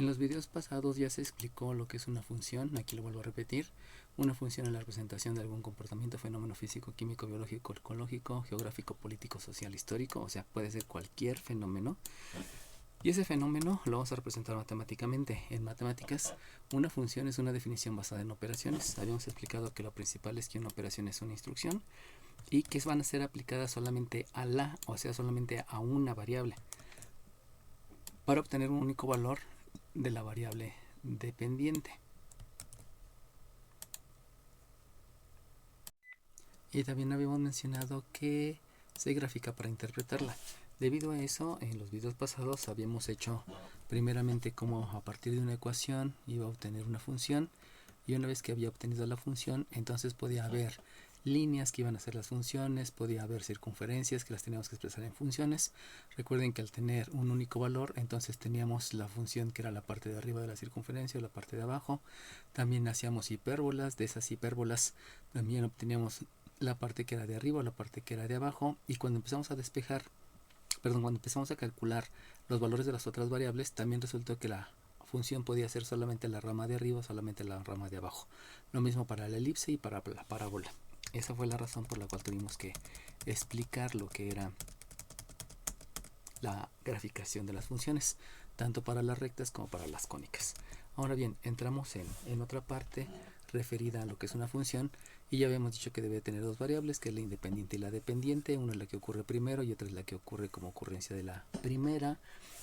En los videos pasados ya se explicó lo que es una función, aquí lo vuelvo a repetir. Una función es la representación de algún comportamiento, fenómeno físico, químico, biológico, ecológico, geográfico, político, social, histórico, o sea, puede ser cualquier fenómeno. Y ese fenómeno lo vamos a representar matemáticamente. En matemáticas, una función es una definición basada en operaciones. Habíamos explicado que lo principal es que una operación es una instrucción y que van a ser aplicadas solamente a o sea, solamente a una variable, para obtener un único valor de la variable dependiente. Y también habíamos mencionado que se grafica para interpretarla. Debido a eso, en los videos pasados habíamos hecho primeramente cómo a partir de una ecuación iba a obtener una función, y una vez que había obtenido la función, entonces podía haber líneas que iban a ser las funciones, podía haber circunferencias que las teníamos que expresar en funciones. Recuerden que al tener un único valor, entonces teníamos la función que era la parte de arriba de la circunferencia o la parte de abajo. También hacíamos hipérbolas, de esas hipérbolas también obteníamos la parte que era de arriba o la parte que era de abajo, y cuando empezamos a cuando empezamos a calcular los valores de las otras variables, también resultó que la función podía ser solamente la rama de arriba o solamente la rama de abajo. Lo mismo para la elipse y para la parábola. Esa fue la razón por la cual tuvimos que explicar lo que era la graficación de las funciones, tanto para las rectas como para las cónicas. Ahora bien, entramos en otra parte referida a lo que es una función, y ya habíamos dicho que debe tener dos variables, que es la independiente y la dependiente. Una es la que ocurre primero y otra es la que ocurre como ocurrencia de la primera.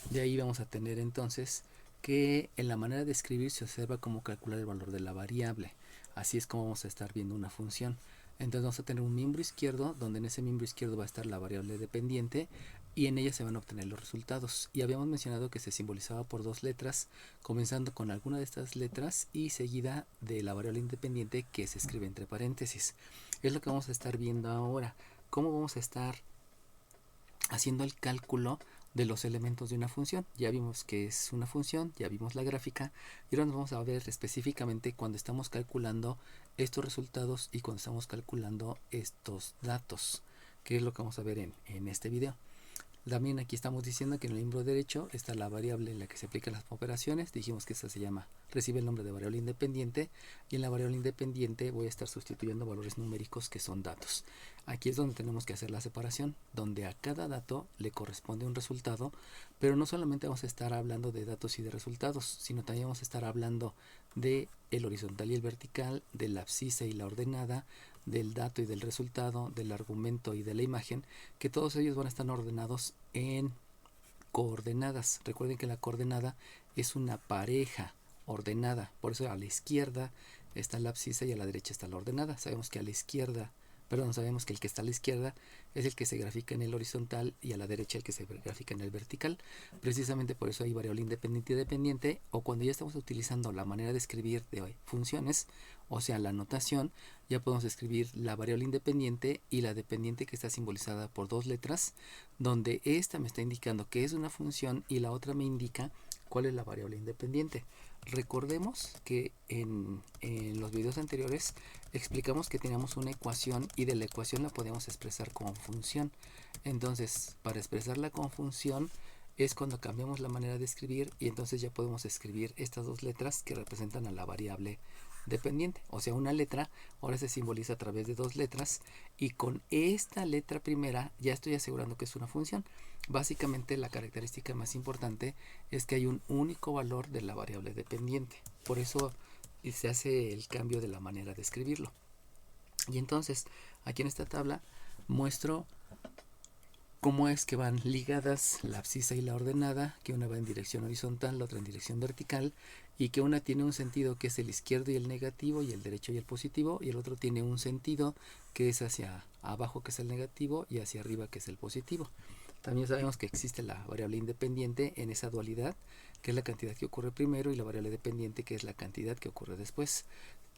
De ahí vamos a tener entonces que en la manera de escribir se observa cómo calcular el valor de la variable. Así es como vamos a estar viendo una función. Entonces vamos a tener un miembro izquierdo, donde en ese miembro izquierdo va a estar la variable dependiente, y en ella se van a obtener los resultados. Y habíamos mencionado que se simbolizaba por dos letras, comenzando con alguna de estas letras y seguida de la variable independiente, que se escribe entre paréntesis. Es lo que vamos a estar viendo ahora. ¿Cómo vamos a estar haciendo el cálculo de los elementos de una función? Ya vimos que es una función, ya vimos la gráfica, y ahora nos vamos a ver específicamente cuando estamos calculando estos resultados y cuando estamos calculando estos datos, que es lo que vamos a ver en este video. También aquí estamos diciendo que en el miembro derecho está la variable en la que se aplican las operaciones. Dijimos que esta recibe el nombre de variable independiente, y en la variable independiente voy a estar sustituyendo valores numéricos que son datos. Aquí es donde tenemos que hacer la separación, donde a cada dato le corresponde un resultado, pero no solamente vamos a estar hablando de datos y de resultados, sino también vamos a estar hablando de el horizontal y el vertical, de la abscisa y la ordenada, del dato y del resultado, del argumento y de la imagen, que todos ellos van a estar ordenados en coordenadas. Recuerden que la coordenada es una pareja ordenada, por eso a la izquierda está la abscisa y a la derecha está la ordenada. Sabemos que sabemos que el que está a la izquierda es el que se grafica en el horizontal y a la derecha el que se grafica en el vertical. Precisamente por eso hay variable independiente y dependiente, o cuando ya estamos utilizando la manera de escribir de funciones, o sea, la notación, ya podemos escribir la variable independiente y la dependiente, que está simbolizada por dos letras, donde esta me está indicando que es una función y la otra me indica cuál es la variable independiente. Recordemos que en los videos anteriores explicamos que teníamos una ecuación y de la ecuación la podemos expresar como función. Entonces, para expresarla como función es cuando cambiamos la manera de escribir, y entonces ya podemos escribir estas dos letras que representan a la variable dependiente. O sea, una letra ahora se simboliza a través de dos letras, y con esta letra primera ya estoy asegurando que es una función. Básicamente la característica más importante es que hay un único valor de la variable dependiente. Por eso se hace el cambio de la manera de escribirlo. Y entonces aquí en esta tabla muestro cómo es que van ligadas la abscisa y la ordenada, que una va en dirección horizontal, la otra en dirección vertical, y que una tiene un sentido que es el izquierdo y el negativo, y el derecho y el positivo, y el otro tiene un sentido que es hacia abajo, que es el negativo, y hacia arriba, que es el positivo. También sabemos que existe la variable independiente en esa dualidad, que es la cantidad que ocurre primero, y la variable dependiente, que es la cantidad que ocurre después.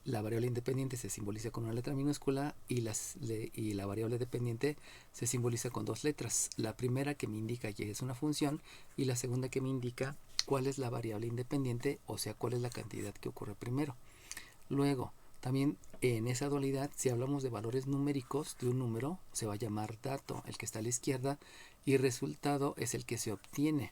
La variable independiente se simboliza con una letra minúscula, y la variable dependiente se simboliza con dos letras. La primera que me indica que es una función, y la segunda que me indica cuál es la variable independiente, o sea, cuál es la cantidad que ocurre primero. Luego, también en esa dualidad, si hablamos de valores numéricos de un número, se va a llamar dato, el que está a la izquierda, y resultado es el que se obtiene.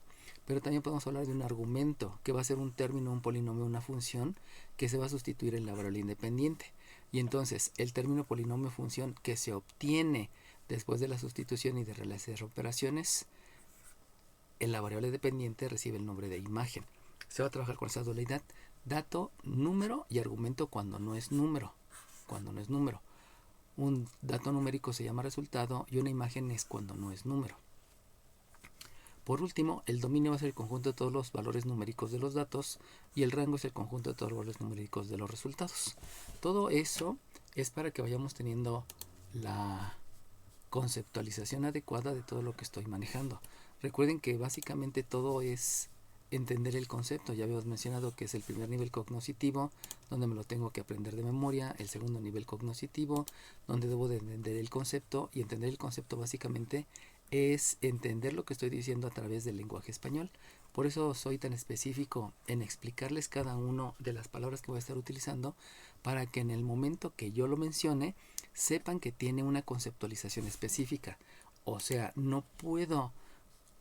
pero también podemos hablar de un argumento, que va a ser un término, un polinomio, una función, que se va a sustituir en la variable independiente. Y entonces, el término polinomio función que se obtiene después de la sustitución y de realizar operaciones, en la variable dependiente recibe el nombre de imagen. Se va a trabajar con esa dualidad, dato, número y argumento cuando no es número. Un dato numérico se llama resultado y una imagen es cuando no es número. Por último, el dominio va a ser el conjunto de todos los valores numéricos de los datos y el rango es el conjunto de todos los valores numéricos de los resultados. Todo eso es para que vayamos teniendo la conceptualización adecuada de todo lo que estoy manejando. Recuerden que básicamente todo es entender el concepto. Ya habíamos mencionado que es el primer nivel cognoscitivo, donde me lo tengo que aprender de memoria. El segundo nivel cognoscitivo, donde debo de entender el concepto. Y entender el concepto básicamente es entender lo que estoy diciendo a través del lenguaje español. Por eso soy tan específico en explicarles cada una de las palabras que voy a estar utilizando, para que en el momento que yo lo mencione sepan que tiene una conceptualización específica. O sea, no puedo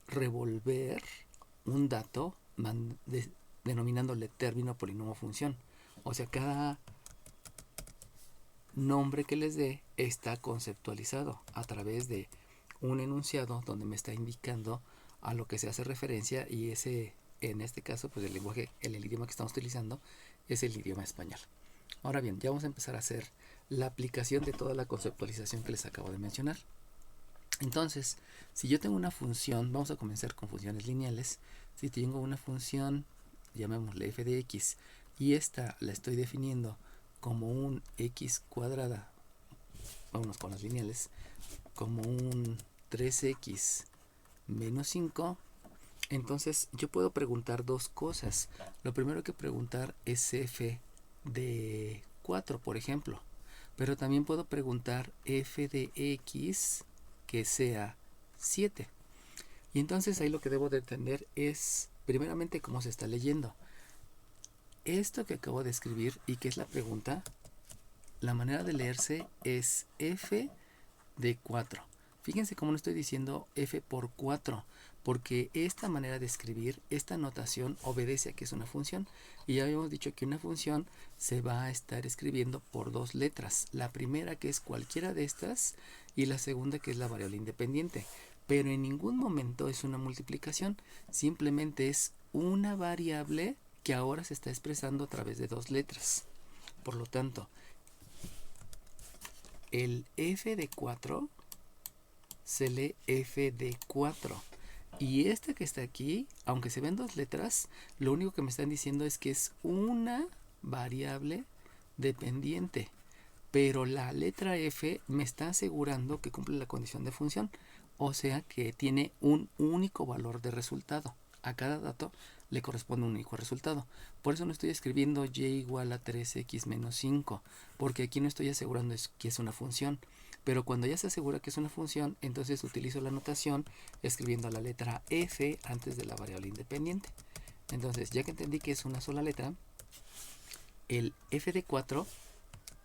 revolver un dato denominándole término, polinomio, función. O sea, cada nombre que les dé está conceptualizado a través de un enunciado donde me está indicando a lo que se hace referencia, y ese, en este caso, pues el lenguaje, el idioma que estamos utilizando es el idioma español. Ahora bien, ya vamos a empezar a hacer la aplicación de toda la conceptualización que les acabo de mencionar. Entonces, si yo tengo una función, vamos a comenzar con funciones lineales. Si tengo una función, llamémosle f de x, y esta la estoy definiendo como un x cuadrada, vámonos con las lineales, como un 3x menos 5, entonces yo puedo preguntar dos cosas. Lo primero que preguntar es f de 4, por ejemplo, pero también puedo preguntar f de x que sea 7. Y entonces ahí lo que debo de entender es primeramente cómo se está leyendo. Esto que acabo de escribir y que es la pregunta, la manera de leerse es f de 4. Fíjense cómo no estoy diciendo f por 4, porque esta manera de escribir, esta notación obedece a que es una función. Y ya habíamos dicho que una función se va a estar escribiendo por dos letras. La primera, que es cualquiera de estas, y la segunda, que es la variable independiente. Pero en ningún momento es una multiplicación, simplemente es una variable que ahora se está expresando a través de dos letras. Por lo tanto, el f de 4 se lee f de 4. Y esta que está aquí, aunque se ven dos letras, lo único que me están diciendo es que es una variable dependiente. Pero la letra f me está asegurando que cumple la condición de función. O sea que tiene un único valor de resultado. A cada dato le corresponde un único resultado. Por eso no estoy escribiendo y igual a 3x menos 5, porque aquí no estoy asegurando que es una función. Pero cuando ya se asegura que es una función, entonces utilizo la notación escribiendo la letra f antes de la variable independiente. Entonces, ya que entendí que es una sola letra, el f de 4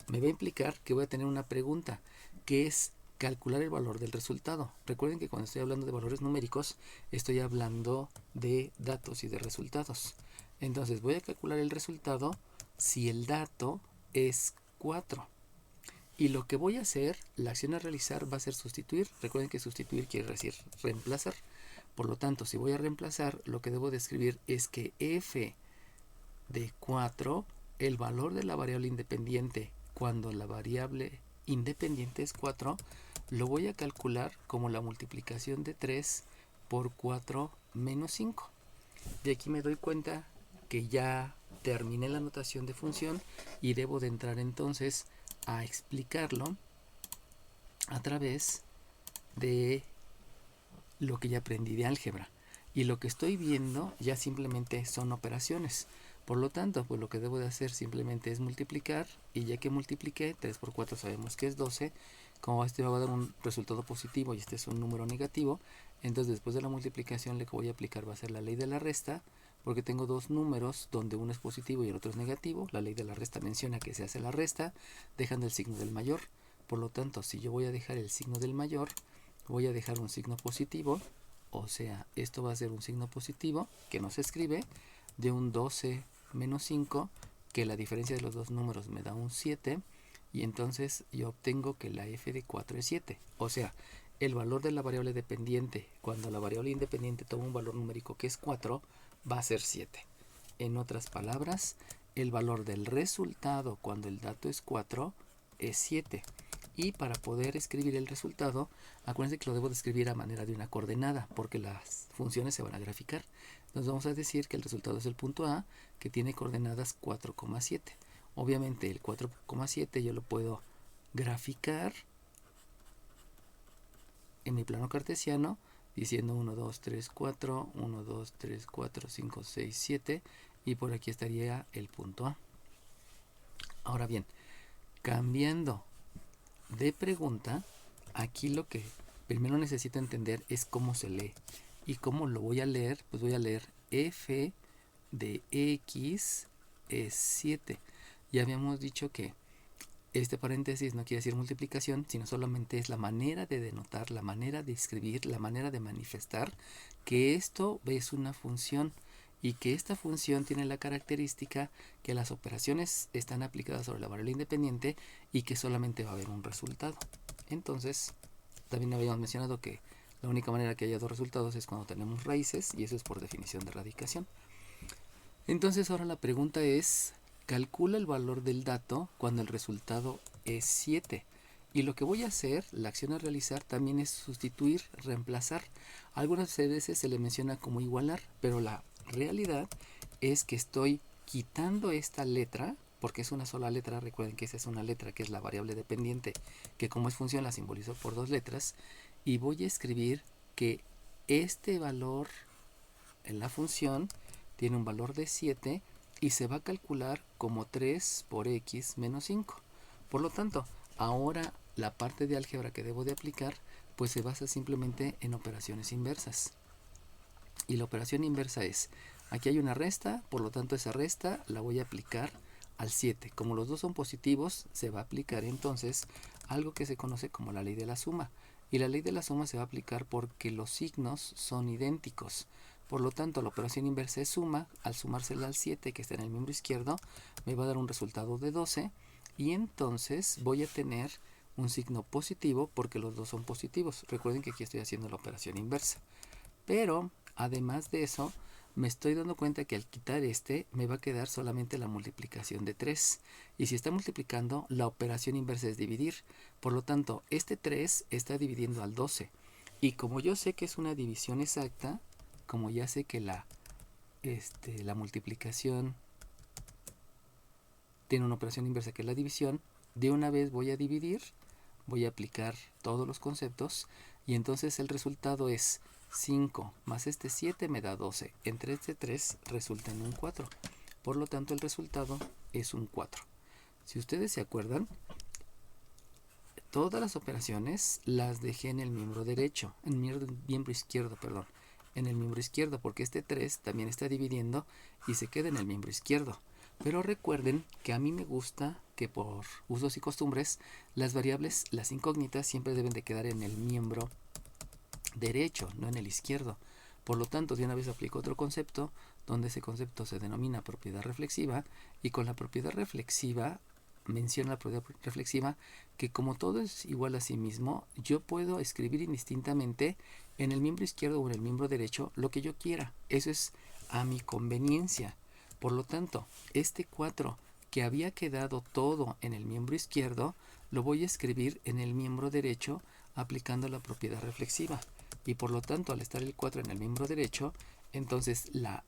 me va a implicar que voy a tener una pregunta, que es calcular el valor del resultado. Recuerden que cuando estoy hablando de valores numéricos, estoy hablando de datos y de resultados. Entonces voy a calcular el resultado si el dato es 4. Y lo que voy a hacer, la acción a realizar va a ser sustituir. Recuerden que sustituir quiere decir reemplazar. Por lo tanto, si voy a reemplazar, lo que debo de escribir es que f de 4, el valor de la variable independiente, cuando la variable independiente es 4, lo voy a calcular como la multiplicación de 3 por 4 menos 5. De aquí me doy cuenta que ya terminé la notación de función y debo de entrar entonces a explicarlo a través de lo que ya aprendí de álgebra. Y lo que estoy viendo ya simplemente son operaciones. Por lo tanto, pues lo que debo de hacer simplemente es multiplicar, y ya que multipliqué, 3 por 4 sabemos que es 12, como este va a dar un resultado positivo y este es un número negativo, entonces después de la multiplicación lo que voy a aplicar va a ser la ley de la resta, porque tengo dos números donde uno es positivo y el otro es negativo. La ley de la resta menciona que se hace la resta dejando el signo del mayor. Por lo tanto, si yo voy a dejar el signo del mayor, voy a dejar un signo positivo, O sea, esto va a ser un signo positivo que no se escribe, de un 12 menos 5, que la diferencia de los dos números me da un 7, y entonces yo obtengo que la f de 4 es 7. O sea, el valor de la variable dependiente, cuando la variable independiente toma un valor numérico que es 4, va a ser 7. En otras palabras, el valor del resultado cuando el dato es 4 es 7. Y para poder escribir el resultado, acuérdense que lo debo de escribir a manera de una coordenada, porque las funciones se van a graficar. Entonces vamos a decir que el resultado es el punto A, que tiene coordenadas 4,7. Obviamente el 4,7 yo lo puedo graficar en mi plano cartesiano, diciendo 1, 2, 3, 4, 1, 2, 3, 4, 5, 6, 7, y por aquí estaría el punto A. Ahora bien, cambiando de pregunta, aquí lo que primero necesito entender es cómo se lee. ¿Y cómo lo voy a leer? Pues voy a leer f de x es 7. Ya habíamos dicho que este paréntesis no quiere decir multiplicación, sino solamente es la manera de denotar, la manera de escribir, la manera de manifestar que esto es una función, y que esta función tiene la característica que las operaciones están aplicadas sobre la variable independiente y que solamente va a haber un resultado. Entonces, también habíamos mencionado que la única manera que haya dos resultados es cuando tenemos raíces, y eso es por definición de radicación. Entonces ahora la pregunta es, calcula el valor del dato cuando el resultado es 7. Y lo que voy a hacer, la acción a realizar, también es sustituir, reemplazar. Algunas veces se le menciona como igualar, pero la realidad es que estoy quitando esta letra, porque es una sola letra. Recuerden que esa es una letra que es la variable dependiente, que como es función la simbolizo por dos letras, y voy a escribir que este valor en la función tiene un valor de 7 y se va a calcular como 3 por x menos 5. Por lo tanto, ahora la parte de álgebra que debo de aplicar pues se basa simplemente en operaciones inversas. Y la operación inversa es, aquí hay una resta, por lo tanto esa resta la voy a aplicar al 7. Como los dos son positivos, se va a aplicar entonces algo que se conoce como la ley de la suma. Y la ley de la suma se va a aplicar porque los signos son idénticos. Por lo tanto, la operación inversa es suma. Al sumársela al 7, que está en el miembro izquierdo, me va a dar un resultado de 12. Y entonces voy a tener un signo positivo porque los dos son positivos. Recuerden que aquí estoy haciendo la operación inversa. Pero, además de eso, me estoy dando cuenta que al quitar este, me va a quedar solamente la multiplicación de 3. Y si está multiplicando, la operación inversa es dividir. Por lo tanto, este 3 está dividiendo al 12. Y como yo sé que es una división exacta, como ya sé que la multiplicación tiene una operación inversa que es la división, de una vez voy a dividir, voy a aplicar todos los conceptos, y entonces el resultado es 5 más este 7 me da 12. Entre este 3 resulta en un 4. Por lo tanto, el resultado es un 4. Si ustedes se acuerdan, todas las operaciones las dejé en el miembro derecho, en el miembro izquierdo, perdón. En el miembro izquierdo, porque este 3 también está dividiendo y se queda en el miembro izquierdo. Pero recuerden que a mí me gusta que por usos y costumbres las variables, las incógnitas, siempre deben de quedar en el miembro derecho, no en el izquierdo. Por lo tanto, de una vez aplico otro concepto, donde ese concepto se denomina propiedad reflexiva, y con la propiedad reflexiva menciona la propiedad reflexiva que como todo es igual a sí mismo, yo puedo escribir indistintamente en el miembro izquierdo o en el miembro derecho lo que yo quiera. Eso es a mi conveniencia. Por lo tanto, este 4 que había quedado todo en el miembro izquierdo, lo voy a escribir en el miembro derecho aplicando la propiedad reflexiva. Y por lo tanto, al estar el 4 en el miembro derecho, entonces la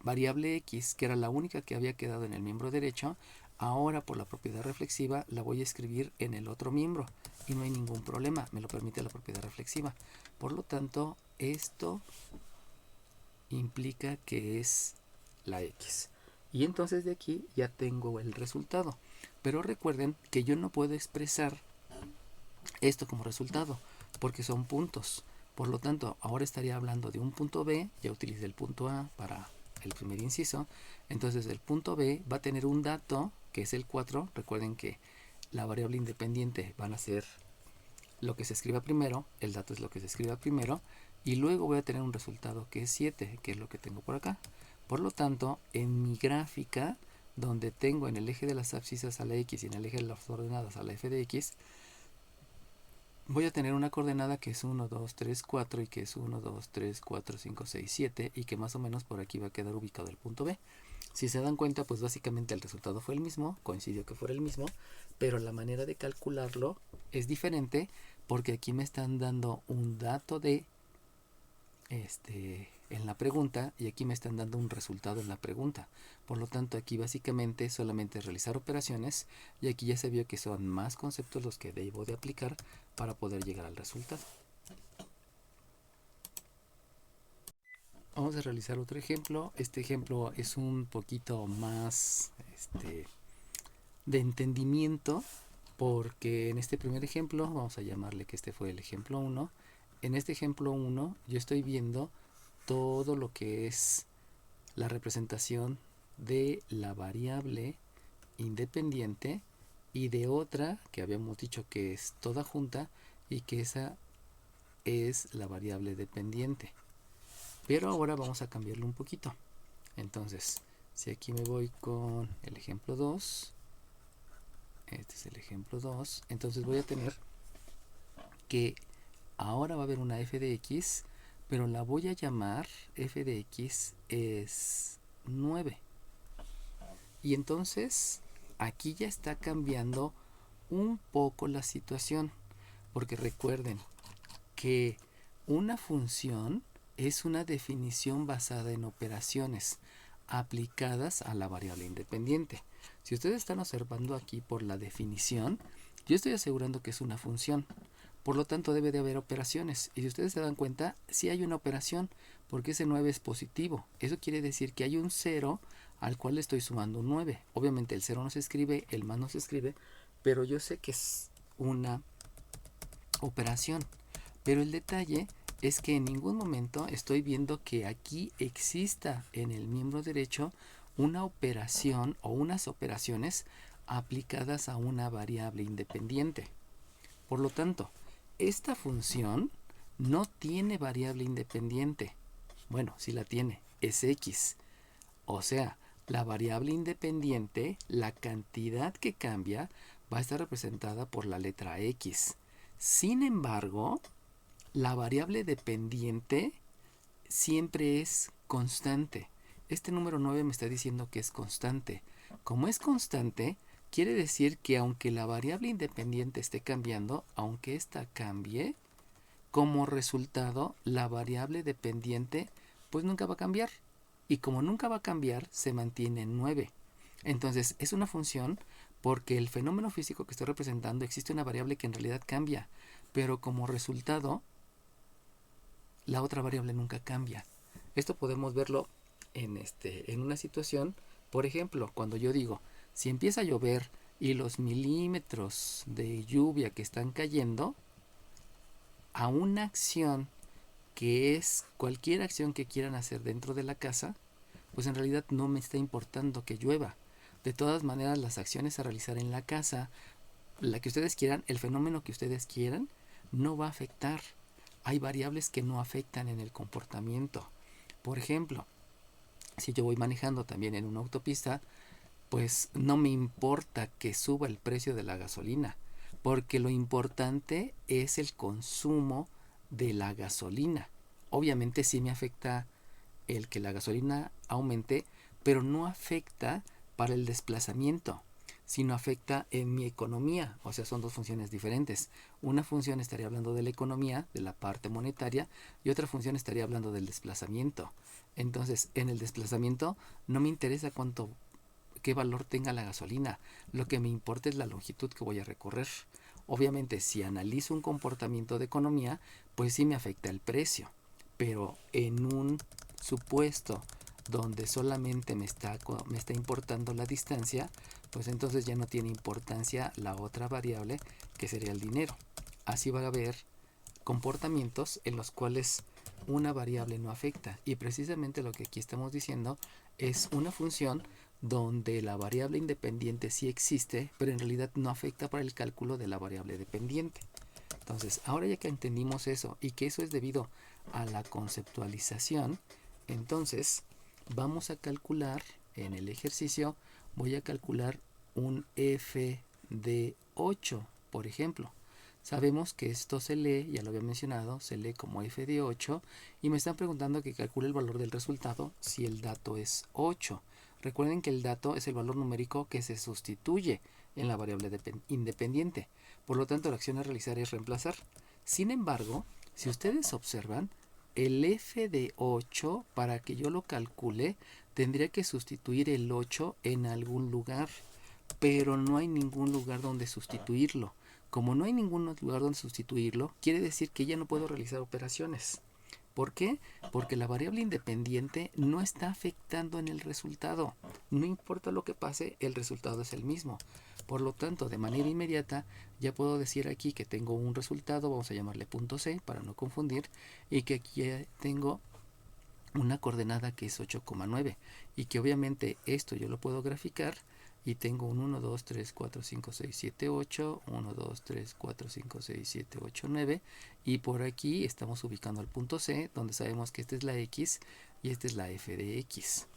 variable x, que era la única que había quedado en el miembro derecho, ahora por la propiedad reflexiva la voy a escribir en el otro miembro. Y no hay ningún problema, me lo permite la propiedad reflexiva. Por lo tanto, esto implica que es la x. Y entonces de aquí ya tengo el resultado. Pero recuerden que yo no puedo expresar esto como resultado, porque son puntos. Por lo tanto, ahora estaría hablando de un punto B, ya utilicé el punto A para el primer inciso. Entonces el punto B va a tener un dato, que es el 4. Recuerden que la variable independiente van a ser lo que se escriba primero, el dato es lo que se escriba primero, y luego voy a tener un resultado que es 7, que es lo que tengo por acá. Por lo tanto, en mi gráfica, donde tengo en el eje de las abscisas a la x y en el eje de las ordenadas a la f de x, voy a tener una coordenada que es 1, 2, 3, 4 y que es 1, 2, 3, 4, 5, 6, 7 y que más o menos por aquí va a quedar ubicado el punto B. Si se dan cuenta, pues básicamente el resultado fue el mismo, coincidió que fuera el mismo, pero la manera de calcularlo es diferente porque aquí me están dando un dato de en la pregunta y aquí me están dando un resultado en la pregunta. Por lo tanto, aquí básicamente solamente realizar operaciones y aquí ya se vio que son más conceptos los que debo de aplicar para poder llegar al resultado. Vamos a realizar otro ejemplo. Este ejemplo es un poquito más de entendimiento porque en este primer ejemplo, vamos a llamarle que este fue el ejemplo 1. En este ejemplo 1 yo estoy viendo todo lo que es la representación de la variable independiente y de otra que habíamos dicho que es toda junta y que esa es la variable dependiente. Pero ahora vamos a cambiarlo un poquito. Entonces, si aquí me voy con el ejemplo 2, este es el ejemplo 2, entonces voy a tener que ahora va a haber una f de x, pero la voy a llamar f de x es 9. Y entonces aquí ya está cambiando un poco la situación, porque recuerden que una función es una definición basada en operaciones aplicadas a la variable independiente. Si ustedes están observando aquí por la definición, yo estoy asegurando que es una función. Por lo tanto, debe de haber operaciones. Y si ustedes se dan cuenta, sí hay una operación, porque ese 9 es positivo. Eso quiere decir que hay un 0 al cual le estoy sumando un 9. Obviamente el 0 no se escribe, el más no se escribe, pero yo sé que es una operación. Pero el detalle es que en ningún momento estoy viendo que aquí exista en el miembro derecho una operación o unas operaciones aplicadas a una variable independiente. Por lo tanto, esta función no tiene variable independiente. Bueno, sí la tiene, es x. O sea, la variable independiente, la cantidad que cambia, va a estar representada por la letra x. Sin embargo, la variable dependiente siempre es constante. Este número 9 me está diciendo que es constante. Como es constante, quiere decir que aunque la variable independiente esté cambiando, aunque ésta cambie, como resultado, la variable dependiente pues nunca va a cambiar. Y como nunca va a cambiar, se mantiene en 9. Entonces, es una función porque el fenómeno físico que estoy representando existe una variable que en realidad cambia, pero como resultado, la otra variable nunca cambia. Esto podemos verlo en una situación, por ejemplo, cuando yo digo, si empieza a llover y los milímetros de lluvia que están cayendo, a una acción que es cualquier acción que quieran hacer dentro de la casa, pues en realidad no me está importando que llueva. De todas maneras, las acciones a realizar en la casa, la que ustedes quieran, el fenómeno que ustedes quieran, no va a afectar. Hay variables que no afectan en el comportamiento. Por ejemplo, si yo voy manejando también en una autopista, pues no me importa que suba el precio de la gasolina, porque lo importante es el consumo de la gasolina. Obviamente sí me afecta el que la gasolina aumente, pero no afecta para el desplazamiento, sino afecta en mi economía. O sea, son dos funciones diferentes. Una función estaría hablando de la economía, de la parte monetaria, y otra función estaría hablando del desplazamiento. Entonces, en el desplazamiento no me interesa qué valor tenga la gasolina. Lo que me importa es la longitud que voy a recorrer. Obviamente, si analizo un comportamiento de economía, pues sí me afecta el precio. Pero en un supuesto donde solamente me está importando la distancia, pues entonces ya no tiene importancia la otra variable que sería el dinero. Así va a haber comportamientos en los cuales una variable no afecta, y precisamente lo que aquí estamos diciendo es una función donde la variable independiente sí existe, pero en realidad no afecta para el cálculo de la variable dependiente. Entonces, ahora ya que entendimos eso y que eso es debido a la conceptualización, entonces vamos a calcular en el ejercicio, voy a calcular un f de 8, por ejemplo. Sabemos que esto se lee, ya lo había mencionado, se lee como f de 8 y me están preguntando que calcule el valor del resultado si el dato es 8. Recuerden que el dato es el valor numérico que se sustituye en la variable independiente. Por lo tanto, la acción a realizar es reemplazar. Sin embargo, si ustedes observan, el f de 8, para que yo lo calcule, tendría que sustituir el 8 en algún lugar, pero no hay ningún lugar donde sustituirlo. Como no hay ningún lugar donde sustituirlo, quiere decir que ya no puedo realizar operaciones. ¿Por qué? Porque la variable independiente no está afectando en el resultado. No importa lo que pase, el resultado es el mismo. Por lo tanto, de manera inmediata, ya puedo decir aquí que tengo un resultado, vamos a llamarle punto C para no confundir, y que aquí ya tengo una coordenada que es 8,9 y que obviamente esto yo lo puedo graficar y tengo un 1, 2, 3, 4, 5, 6, 7, 8, 1, 2, 3, 4, 5, 6, 7, 8, 9 y por aquí estamos ubicando el punto C donde sabemos que esta es la X y esta es la f de X.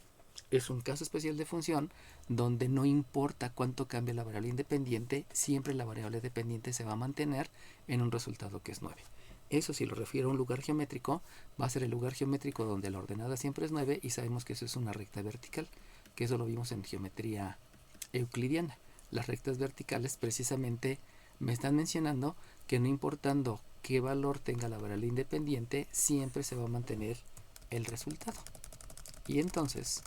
Es un caso especial de función donde no importa cuánto cambie la variable independiente, siempre la variable dependiente se va a mantener en un resultado que es 9. Eso, si lo refiero a un lugar geométrico, va a ser el lugar geométrico donde la ordenada siempre es 9 y sabemos que eso es una recta vertical, que eso lo vimos en geometría euclidiana. Las rectas verticales precisamente me están mencionando que no importando qué valor tenga la variable independiente, siempre se va a mantener el resultado. Y entonces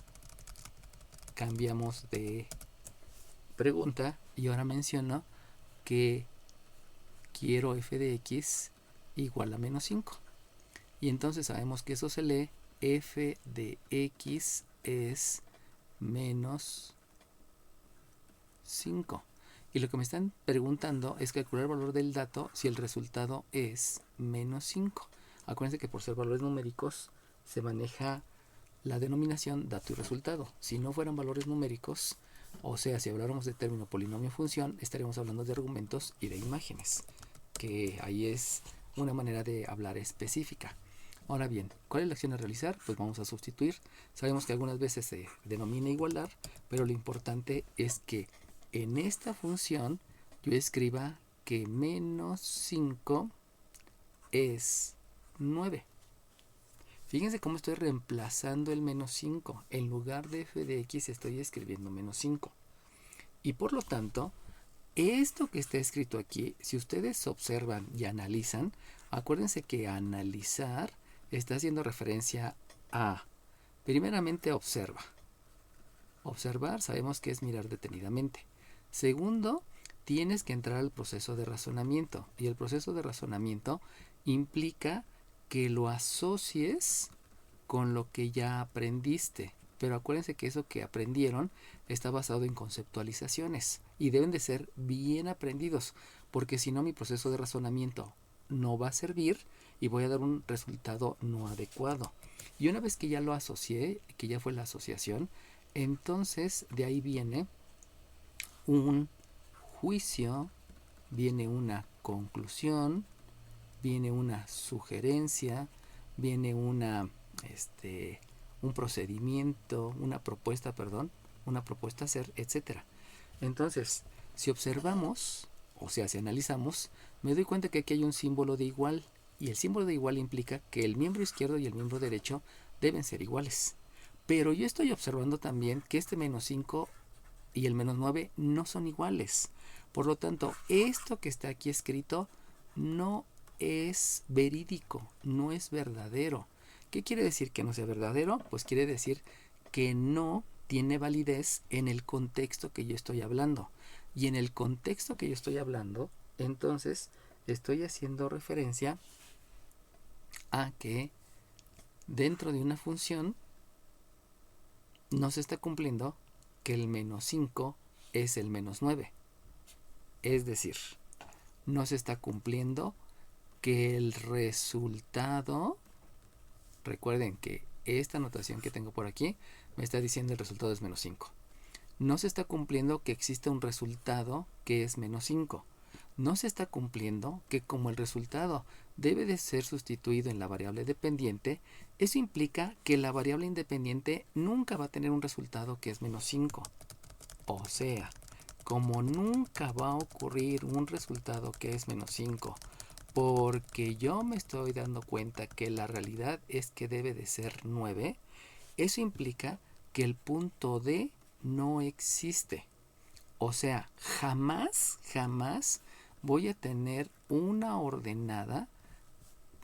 cambiamos de pregunta y ahora menciono que quiero f de x igual a menos 5. Y entonces sabemos que eso se lee f de x es menos 5. Y lo que me están preguntando es calcular el valor del dato si el resultado es menos 5. Acuérdense que por ser valores numéricos se maneja la denominación dato y resultado. Si no fueran valores numéricos, o sea, si habláramos de término polinomio función, estaríamos hablando de argumentos y de imágenes, que ahí es una manera de hablar específica. Ahora bien, ¿cuál es la acción a realizar? Pues vamos a sustituir. Sabemos que algunas veces se denomina igualar, pero lo importante es que en esta función yo escriba que menos 5 es 9. Fíjense cómo estoy reemplazando el menos 5. En lugar de f de x estoy escribiendo menos 5. Y por lo tanto, esto que está escrito aquí, si ustedes observan y analizan, acuérdense que analizar está haciendo referencia a, primeramente, observa. Observar sabemos que es mirar detenidamente. Segundo, tienes que entrar al proceso de razonamiento. Y el proceso de razonamiento implica que lo asocies con lo que ya aprendiste. Pero acuérdense que eso que aprendieron está basado en conceptualizaciones y deben de ser bien aprendidos, porque si no mi proceso de razonamiento no va a servir y voy a dar un resultado no adecuado. Y una vez que ya lo asocié, que ya fue la asociación, entonces de ahí viene un juicio, viene una conclusión, viene una sugerencia, viene un procedimiento, una propuesta a hacer, etcétera. Entonces, si observamos, o sea, si analizamos, me doy cuenta que aquí hay un símbolo de igual, y el símbolo de igual implica que el miembro izquierdo y el miembro derecho deben ser iguales. Pero yo estoy observando también que este menos 5 y el menos 9 no son iguales. Por lo tanto, esto que está aquí escrito no es verídico, no es verdadero. ¿Qué quiere decir que no sea verdadero? Pues quiere decir que no tiene validez en el contexto que yo estoy hablando. Y en el contexto que yo estoy hablando, entonces estoy haciendo referencia a que dentro de una función no se está cumpliendo que el menos 5 es el menos 9. Es decir, no se está cumpliendo que el resultado, recuerden que esta notación que tengo por aquí me está diciendo el resultado es menos 5. No se está cumpliendo que existe un resultado que es menos 5. no se está cumpliendo que como el resultado debe de ser sustituido en la variable dependiente, eso implica que la variable independiente nunca va a tener un resultado que es menos 5. O sea, como nunca va a ocurrir un resultado que es menos 5, porque yo me estoy dando cuenta que la realidad es que debe de ser 9, eso implica que el punto D no existe. O sea, jamás voy a tener una ordenada,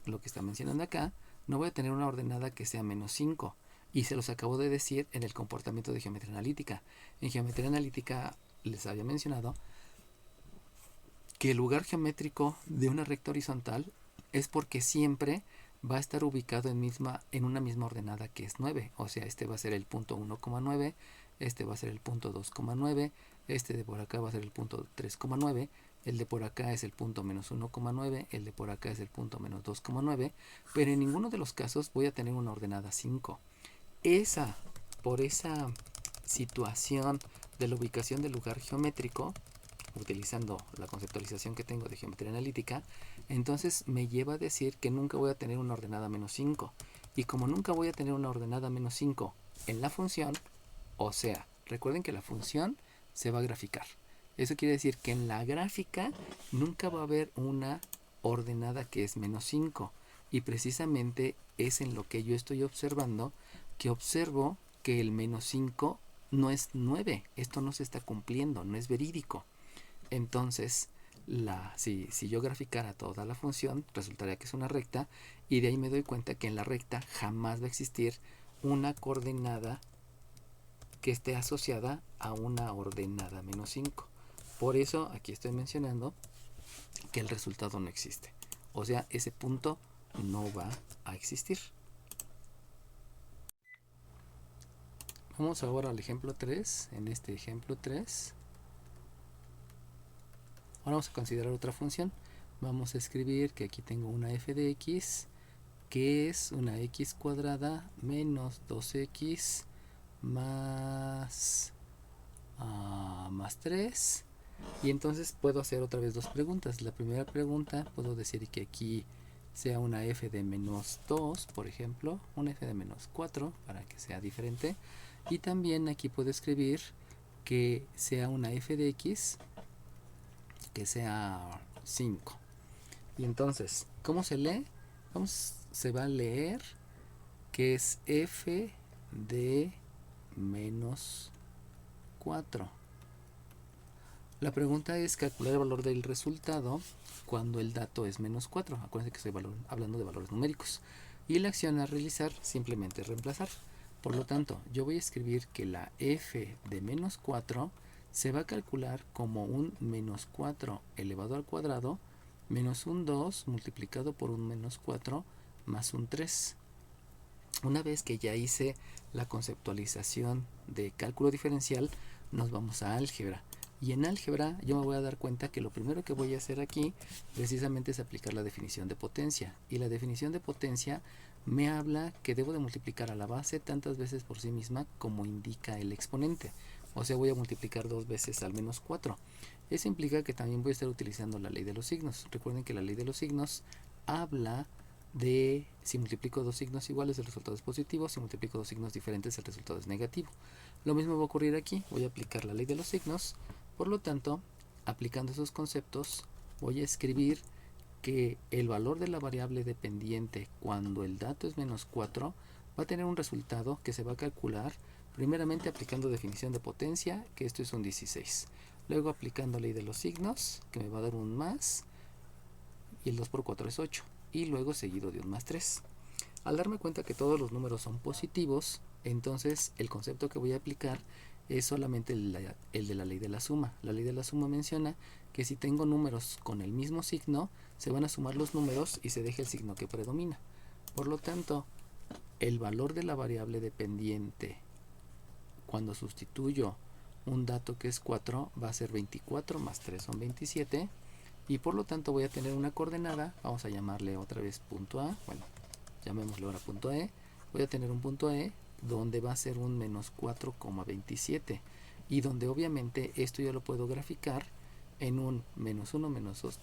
lo que está mencionando acá, no voy a tener una ordenada que sea menos 5. Y se los acabo de decir en el comportamiento de geometría analítica. En geometría analítica les había mencionado que el lugar geométrico de una recta horizontal es porque siempre va a estar ubicado en una misma ordenada que es 9. O sea, este va a ser el punto 1,9, este va a ser el punto 2,9, este de por acá va a ser el punto 3,9, el de por acá es el punto menos 1,9, el de por acá es el punto menos 2,9, pero en ninguno de los casos voy a tener una ordenada 5. Por esa situación de la ubicación del lugar geométrico, utilizando la conceptualización que tengo de geometría analítica, entonces me lleva a decir que nunca voy a tener una ordenada menos 5. Y como nunca voy a tener una ordenada menos 5 en la función, o sea, recuerden que la función se va a graficar. Eso quiere decir que en la gráfica nunca va a haber una ordenada que es menos 5. Y precisamente es en lo que yo estoy observando que observo que el menos 5 no es 9. Esto no se está cumpliendo, no es verídico. Entonces, si yo graficara toda la función, resultaría que es una recta, y de ahí me doy cuenta que en la recta jamás va a existir una coordenada que esté asociada a una ordenada menos 5. Por eso aquí estoy mencionando que el resultado no existe. O sea, ese punto no va a existir. Vamos ahora al ejemplo 3. En este ejemplo 3, ahora vamos a considerar otra función. Vamos a escribir que aquí tengo una f de x, que es una x cuadrada menos 2x más 3. Y entonces puedo hacer otra vez dos preguntas. La primera pregunta, puedo decir que aquí sea una f de menos 2, por ejemplo, una f de menos 4, para que sea diferente. Y también aquí puedo escribir que sea una f de x que sea 5. Y entonces, ¿cómo se lee? Se va a leer que es f de menos 4. La pregunta es calcular el valor del resultado cuando el dato es menos 4. Acuérdense que estoy hablando de valores numéricos. Y la acción a realizar simplemente es reemplazar. Por lo tanto, yo voy a escribir que la f de menos 4 se va a calcular como un menos 4 elevado al cuadrado menos un 2 multiplicado por un menos 4 más un 3. Una vez que ya hice la conceptualización de cálculo diferencial, nos vamos a álgebra. Y en álgebra yo me voy a dar cuenta que lo primero que voy a hacer aquí precisamente es aplicar la definición de potencia. Y la definición de potencia me habla que debo de multiplicar a la base tantas veces por sí misma como indica el exponente. O sea, voy a multiplicar 2 veces al menos 4. Eso implica que también voy a estar utilizando la ley de los signos. Recuerden que la ley de los signos habla de si multiplico dos signos iguales el resultado es positivo, si multiplico dos signos diferentes el resultado es negativo. Lo mismo va a ocurrir aquí, voy a aplicar la ley de los signos, por lo tanto, aplicando esos conceptos, voy a escribir que el valor de la variable dependiente cuando el dato es menos 4 va a tener un resultado que se va a calcular primeramente aplicando definición de potencia, que esto es un 16. Luego aplicando ley de los signos, que me va a dar un más, y el 2 por 4 es 8. Y luego seguido de un más 3. Al darme cuenta que todos los números son positivos, entonces el concepto que voy a aplicar es solamente el de la ley de la suma. La ley de la suma menciona que si tengo números con el mismo signo, se van a sumar los números y se deja el signo que predomina. Por lo tanto, el valor de la variable dependiente cuando sustituyo un dato que es 4 va a ser 24 más 3 son 27. Y por lo tanto voy a tener una coordenada, vamos a llamarle otra vez punto A, bueno, llamémosle ahora punto E, voy a tener un punto E donde va a ser un menos 4,27 y donde obviamente esto yo lo puedo graficar en un menos 1, menos 2,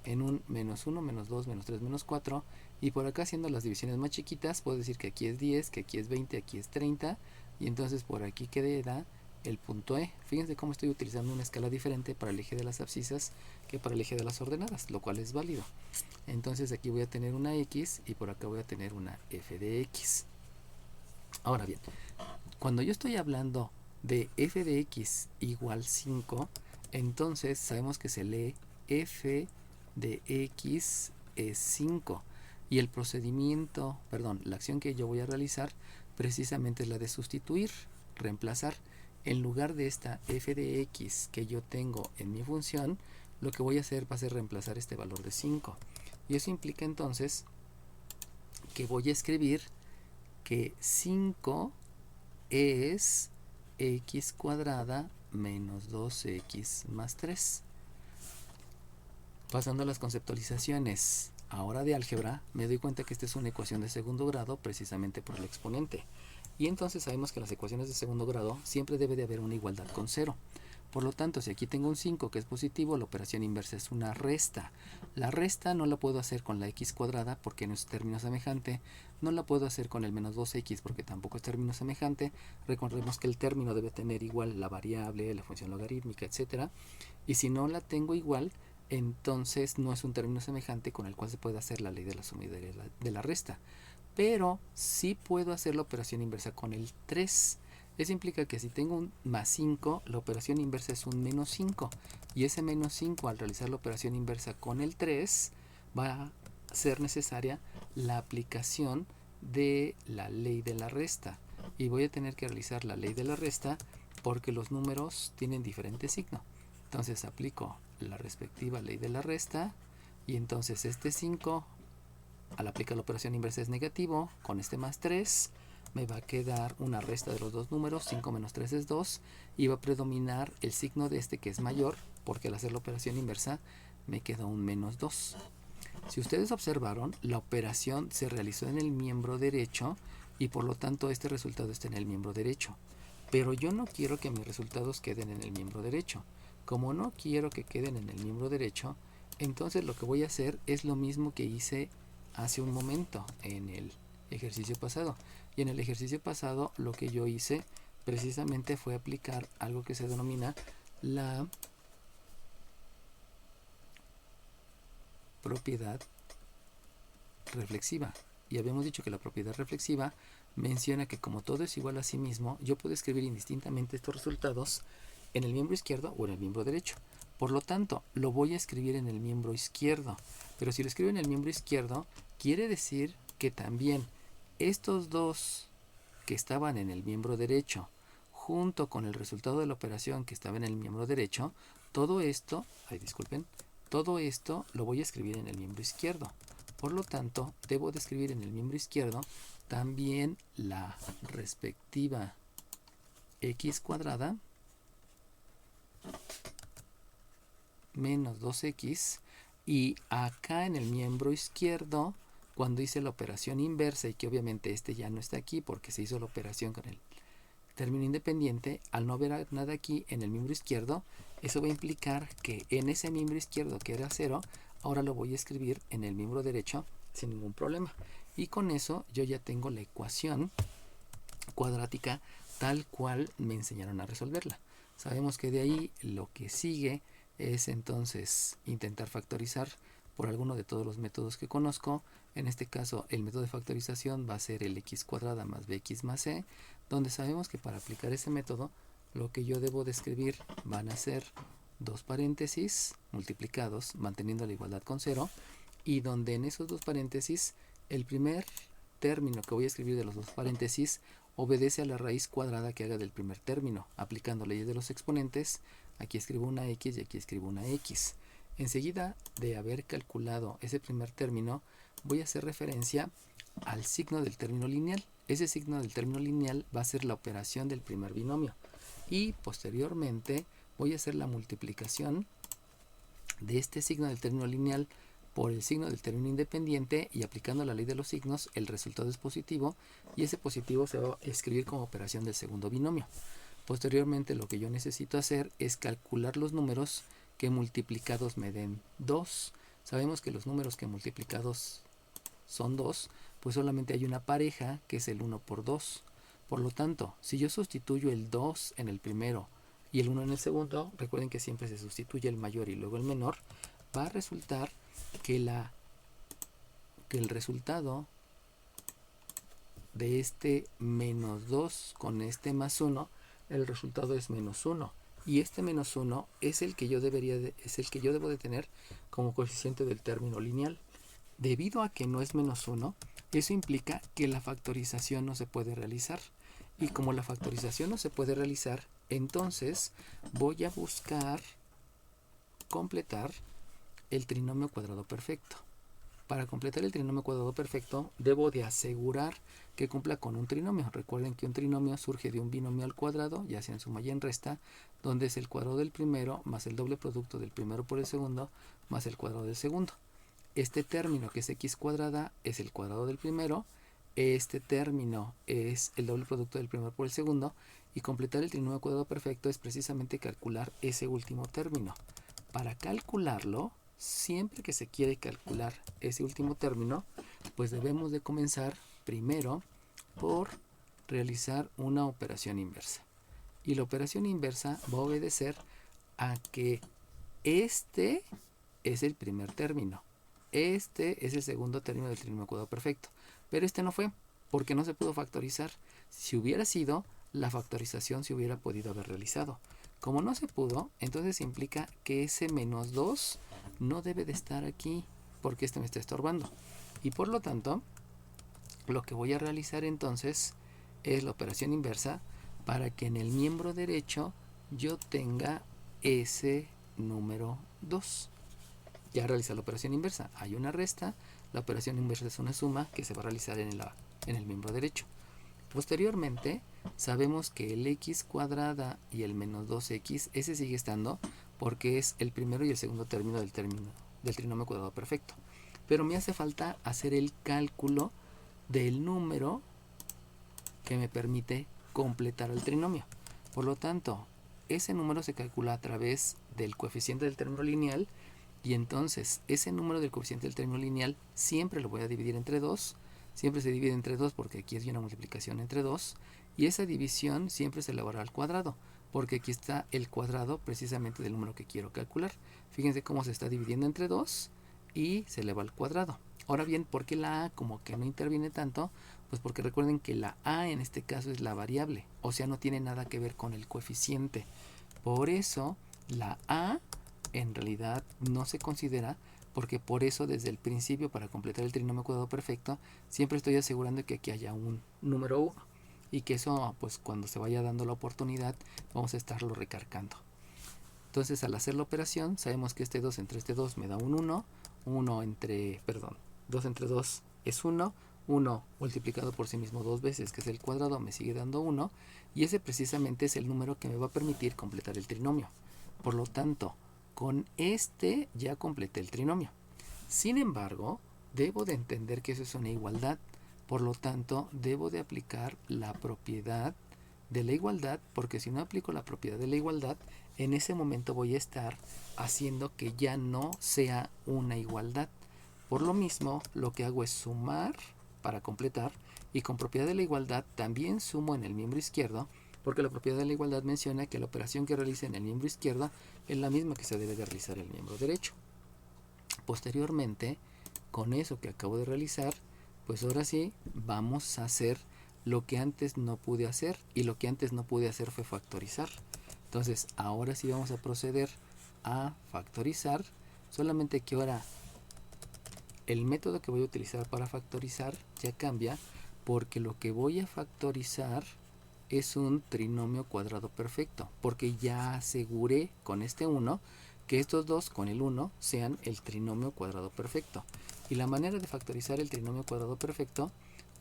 en un menos 1, menos 2, menos 3, menos 4, y por acá haciendo las divisiones más chiquitas, puedo decir que aquí es 10, que aquí es 20, aquí es 30, y entonces por aquí queda el punto E. Fíjense cómo estoy utilizando una escala diferente para el eje de las abscisas que para el eje de las ordenadas, lo cual es válido. Entonces aquí voy a tener una X y por acá voy a tener una F de X. Ahora bien, cuando yo estoy hablando de F de X igual 5, entonces sabemos que se lee F de X es 5. Y el procedimiento, la acción que yo voy a realizar precisamente es la de sustituir, reemplazar. En lugar de esta F de X que yo tengo en mi función, lo que voy a hacer va a ser reemplazar este valor de 5. Y eso implica entonces que voy a escribir que 5 es x cuadrada menos 2x más 3. Pasando a las conceptualizaciones ahora de álgebra, me doy cuenta que esta es una ecuación de segundo grado precisamente por el exponente. Y entonces sabemos que en las ecuaciones de segundo grado siempre debe de haber una igualdad con 0. Por lo tanto, si aquí tengo un 5 que es positivo, la operación inversa es una resta. La resta no la puedo hacer con la x cuadrada porque no es término semejante. No la puedo hacer con el menos 2x porque tampoco es término semejante. Recordemos que el término debe tener igual la variable, la función logarítmica, etc. Y si no la tengo igual, entonces no es un término semejante con el cual se puede hacer la ley de la suma y de la resta. Pero sí puedo hacer la operación inversa con el 3. Eso implica que si tengo un más 5, la operación inversa es un menos 5. Y ese menos 5, al realizar la operación inversa con el 3, va a ser necesaria la aplicación de la ley de la resta. Y voy a tener que realizar la ley de la resta porque los números tienen diferente signo. Entonces aplico la respectiva ley de la resta y entonces este 5 al aplicar la operación inversa es negativo, con este más 3 me va a quedar una resta de los dos números, 5 menos 3 es 2, y va a predominar el signo de este que es mayor, porque al hacer la operación inversa me queda un menos 2. Si ustedes observaron, la operación se realizó en el miembro derecho y por lo tanto este resultado está en el miembro derecho. Pero yo no quiero que mis resultados queden en el miembro derecho. Como no quiero que queden en el miembro derecho, entonces lo que voy a hacer es lo mismo que hice hace un momento en el ejercicio pasado. Y en el ejercicio pasado lo que yo hice precisamente fue aplicar algo que se denomina la propiedad reflexiva. Y habíamos dicho que la propiedad reflexiva menciona que como todo es igual a sí mismo, yo puedo escribir indistintamente estos resultados en el miembro izquierdo o en el miembro derecho. Por lo tanto, lo voy a escribir en el miembro izquierdo. Pero si lo escribo en el miembro izquierdo, quiere decir que también estos dos que estaban en el miembro derecho, junto con el resultado de la operación que estaba en el miembro derecho, todo esto lo voy a escribir en el miembro izquierdo. Por lo tanto, debo de escribir en el miembro izquierdo también la respectiva x cuadrada menos 2x, y acá en el miembro izquierdo, cuando hice la operación inversa y que obviamente este ya no está aquí porque se hizo la operación con el término independiente, al no haber nada aquí en el miembro izquierdo, eso va a implicar que en ese miembro izquierdo que era 0, ahora lo voy a escribir en el miembro derecho sin ningún problema. Y con eso yo ya tengo la ecuación cuadrática tal cual me enseñaron a resolverla. Sabemos que de ahí lo que sigue es entonces intentar factorizar por alguno de todos los métodos que conozco. En este caso el método de factorización va a ser el x cuadrada más bx más c, donde sabemos que para aplicar ese método lo que yo debo de escribir van a ser dos paréntesis multiplicados manteniendo la igualdad con 0, y donde en esos dos paréntesis el primer término que voy a escribir de los dos paréntesis obedece a la raíz cuadrada que haga del primer término, aplicando leyes de los exponentes. Aquí escribo una x y aquí escribo una x. Enseguida de haber calculado ese primer término, voy a hacer referencia al signo del término lineal. Ese signo del término lineal va a ser la operación del primer binomio. Y posteriormente voy a hacer la multiplicación de este signo del término lineal por el signo del término independiente, y aplicando la ley de los signos el resultado es positivo y ese positivo se va a escribir como operación del segundo binomio. Posteriormente lo que yo necesito hacer es calcular los números que multiplicados me den 2. Sabemos que los números que multiplicados son 2, pues solamente hay una pareja que es el 1 por 2. Por lo tanto, si yo sustituyo el 2 en el primero y el 1 en el segundo, recuerden que siempre se sustituye el mayor y luego el menor, va a resultar que el resultado de este menos 2 con este más 1, el resultado es menos 1. Y este menos 1 es el que yo debo de tener como coeficiente del término lineal. Debido a que no es menos 1, eso implica que la factorización no se puede realizar. Y como la factorización no se puede realizar, entonces voy a buscar completar el trinomio cuadrado perfecto. Para completar el trinomio cuadrado perfecto, debo de asegurar que cumpla con un trinomio. Recuerden que un trinomio surge de un binomio al cuadrado, ya sea en suma y en resta, donde es el cuadrado del primero más el doble producto del primero por el segundo más el cuadrado del segundo. Este término, que es x cuadrada, es el cuadrado del primero. Este término es el doble producto del primero por el segundo. Y completar el trinomio cuadrado perfecto es precisamente calcular ese último término. Para calcularlo, siempre que se quiere calcular ese último término, pues debemos de comenzar primero por realizar una operación inversa. Y la operación inversa va a obedecer a que este es el primer término. Este es el segundo término del trinomio cuadrado perfecto. Pero este no fue, porque no se pudo factorizar. Si hubiera sido, la factorización se hubiera podido haber realizado. Como no se pudo, entonces implica que ese menos 2 no debe de estar aquí, porque este me está estorbando. Y por lo tanto, lo que voy a realizar entonces es la operación inversa para que en el miembro derecho yo tenga ese número 2. Ya realiza la operación inversa. Hay una resta. La operación inversa es una suma que se va a realizar en el miembro derecho. Posteriormente, sabemos que el x cuadrada y el menos 2x, ese sigue estando porque es el primero y el segundo término del trinomio cuadrado perfecto. Pero me hace falta hacer el cálculo del número que me permite completar el trinomio. Por lo tanto, ese número se calcula a través del coeficiente del término lineal. Y entonces ese número del coeficiente del término lineal siempre lo voy a dividir entre 2. Siempre se divide entre 2 porque aquí hay una multiplicación entre 2. Y esa división siempre se elevará al cuadrado, porque aquí está el cuadrado precisamente del número que quiero calcular. Fíjense cómo se está dividiendo entre 2 y se eleva al cuadrado. Ahora bien, ¿por qué la a como que no interviene tanto? Pues porque recuerden que la a en este caso es la variable, o sea, no tiene nada que ver con el coeficiente. Por eso la a en realidad no se considera, porque por eso desde el principio, para completar el trinomio cuadrado perfecto, siempre estoy asegurando que aquí haya un número 1 y que eso, pues cuando se vaya dando la oportunidad, vamos a estarlo recargando. Entonces, al hacer la operación, sabemos que este 2 entre este 2 me da un 1, 2 entre 2 es 1, 1 multiplicado por sí mismo dos veces, que es el cuadrado, me sigue dando 1, y ese precisamente es el número que me va a permitir completar el trinomio. Por lo tanto, con este ya completé el trinomio. Sin embargo, debo de entender que eso es una igualdad. Por lo tanto, debo de aplicar la propiedad de la igualdad, porque si no aplico la propiedad de la igualdad, en ese momento voy a estar haciendo que ya no sea una igualdad. Por lo mismo, lo que hago es sumar para completar, y con propiedad de la igualdad también sumo en el miembro izquierdo, porque la propiedad de la igualdad menciona que la operación que realice en el miembro izquierdo es la misma que se debe de realizar en el miembro derecho. Posteriormente, con eso que acabo de realizar, pues ahora sí vamos a hacer lo que antes no pude hacer, y lo que antes no pude hacer fue factorizar. Entonces ahora sí vamos a proceder a factorizar, solamente que ahora el método que voy a utilizar para factorizar ya cambia, porque lo que voy a factorizar es un trinomio cuadrado perfecto, porque ya aseguré con este 1 que estos dos con el 1 sean el trinomio cuadrado perfecto. Y la manera de factorizar el trinomio cuadrado perfecto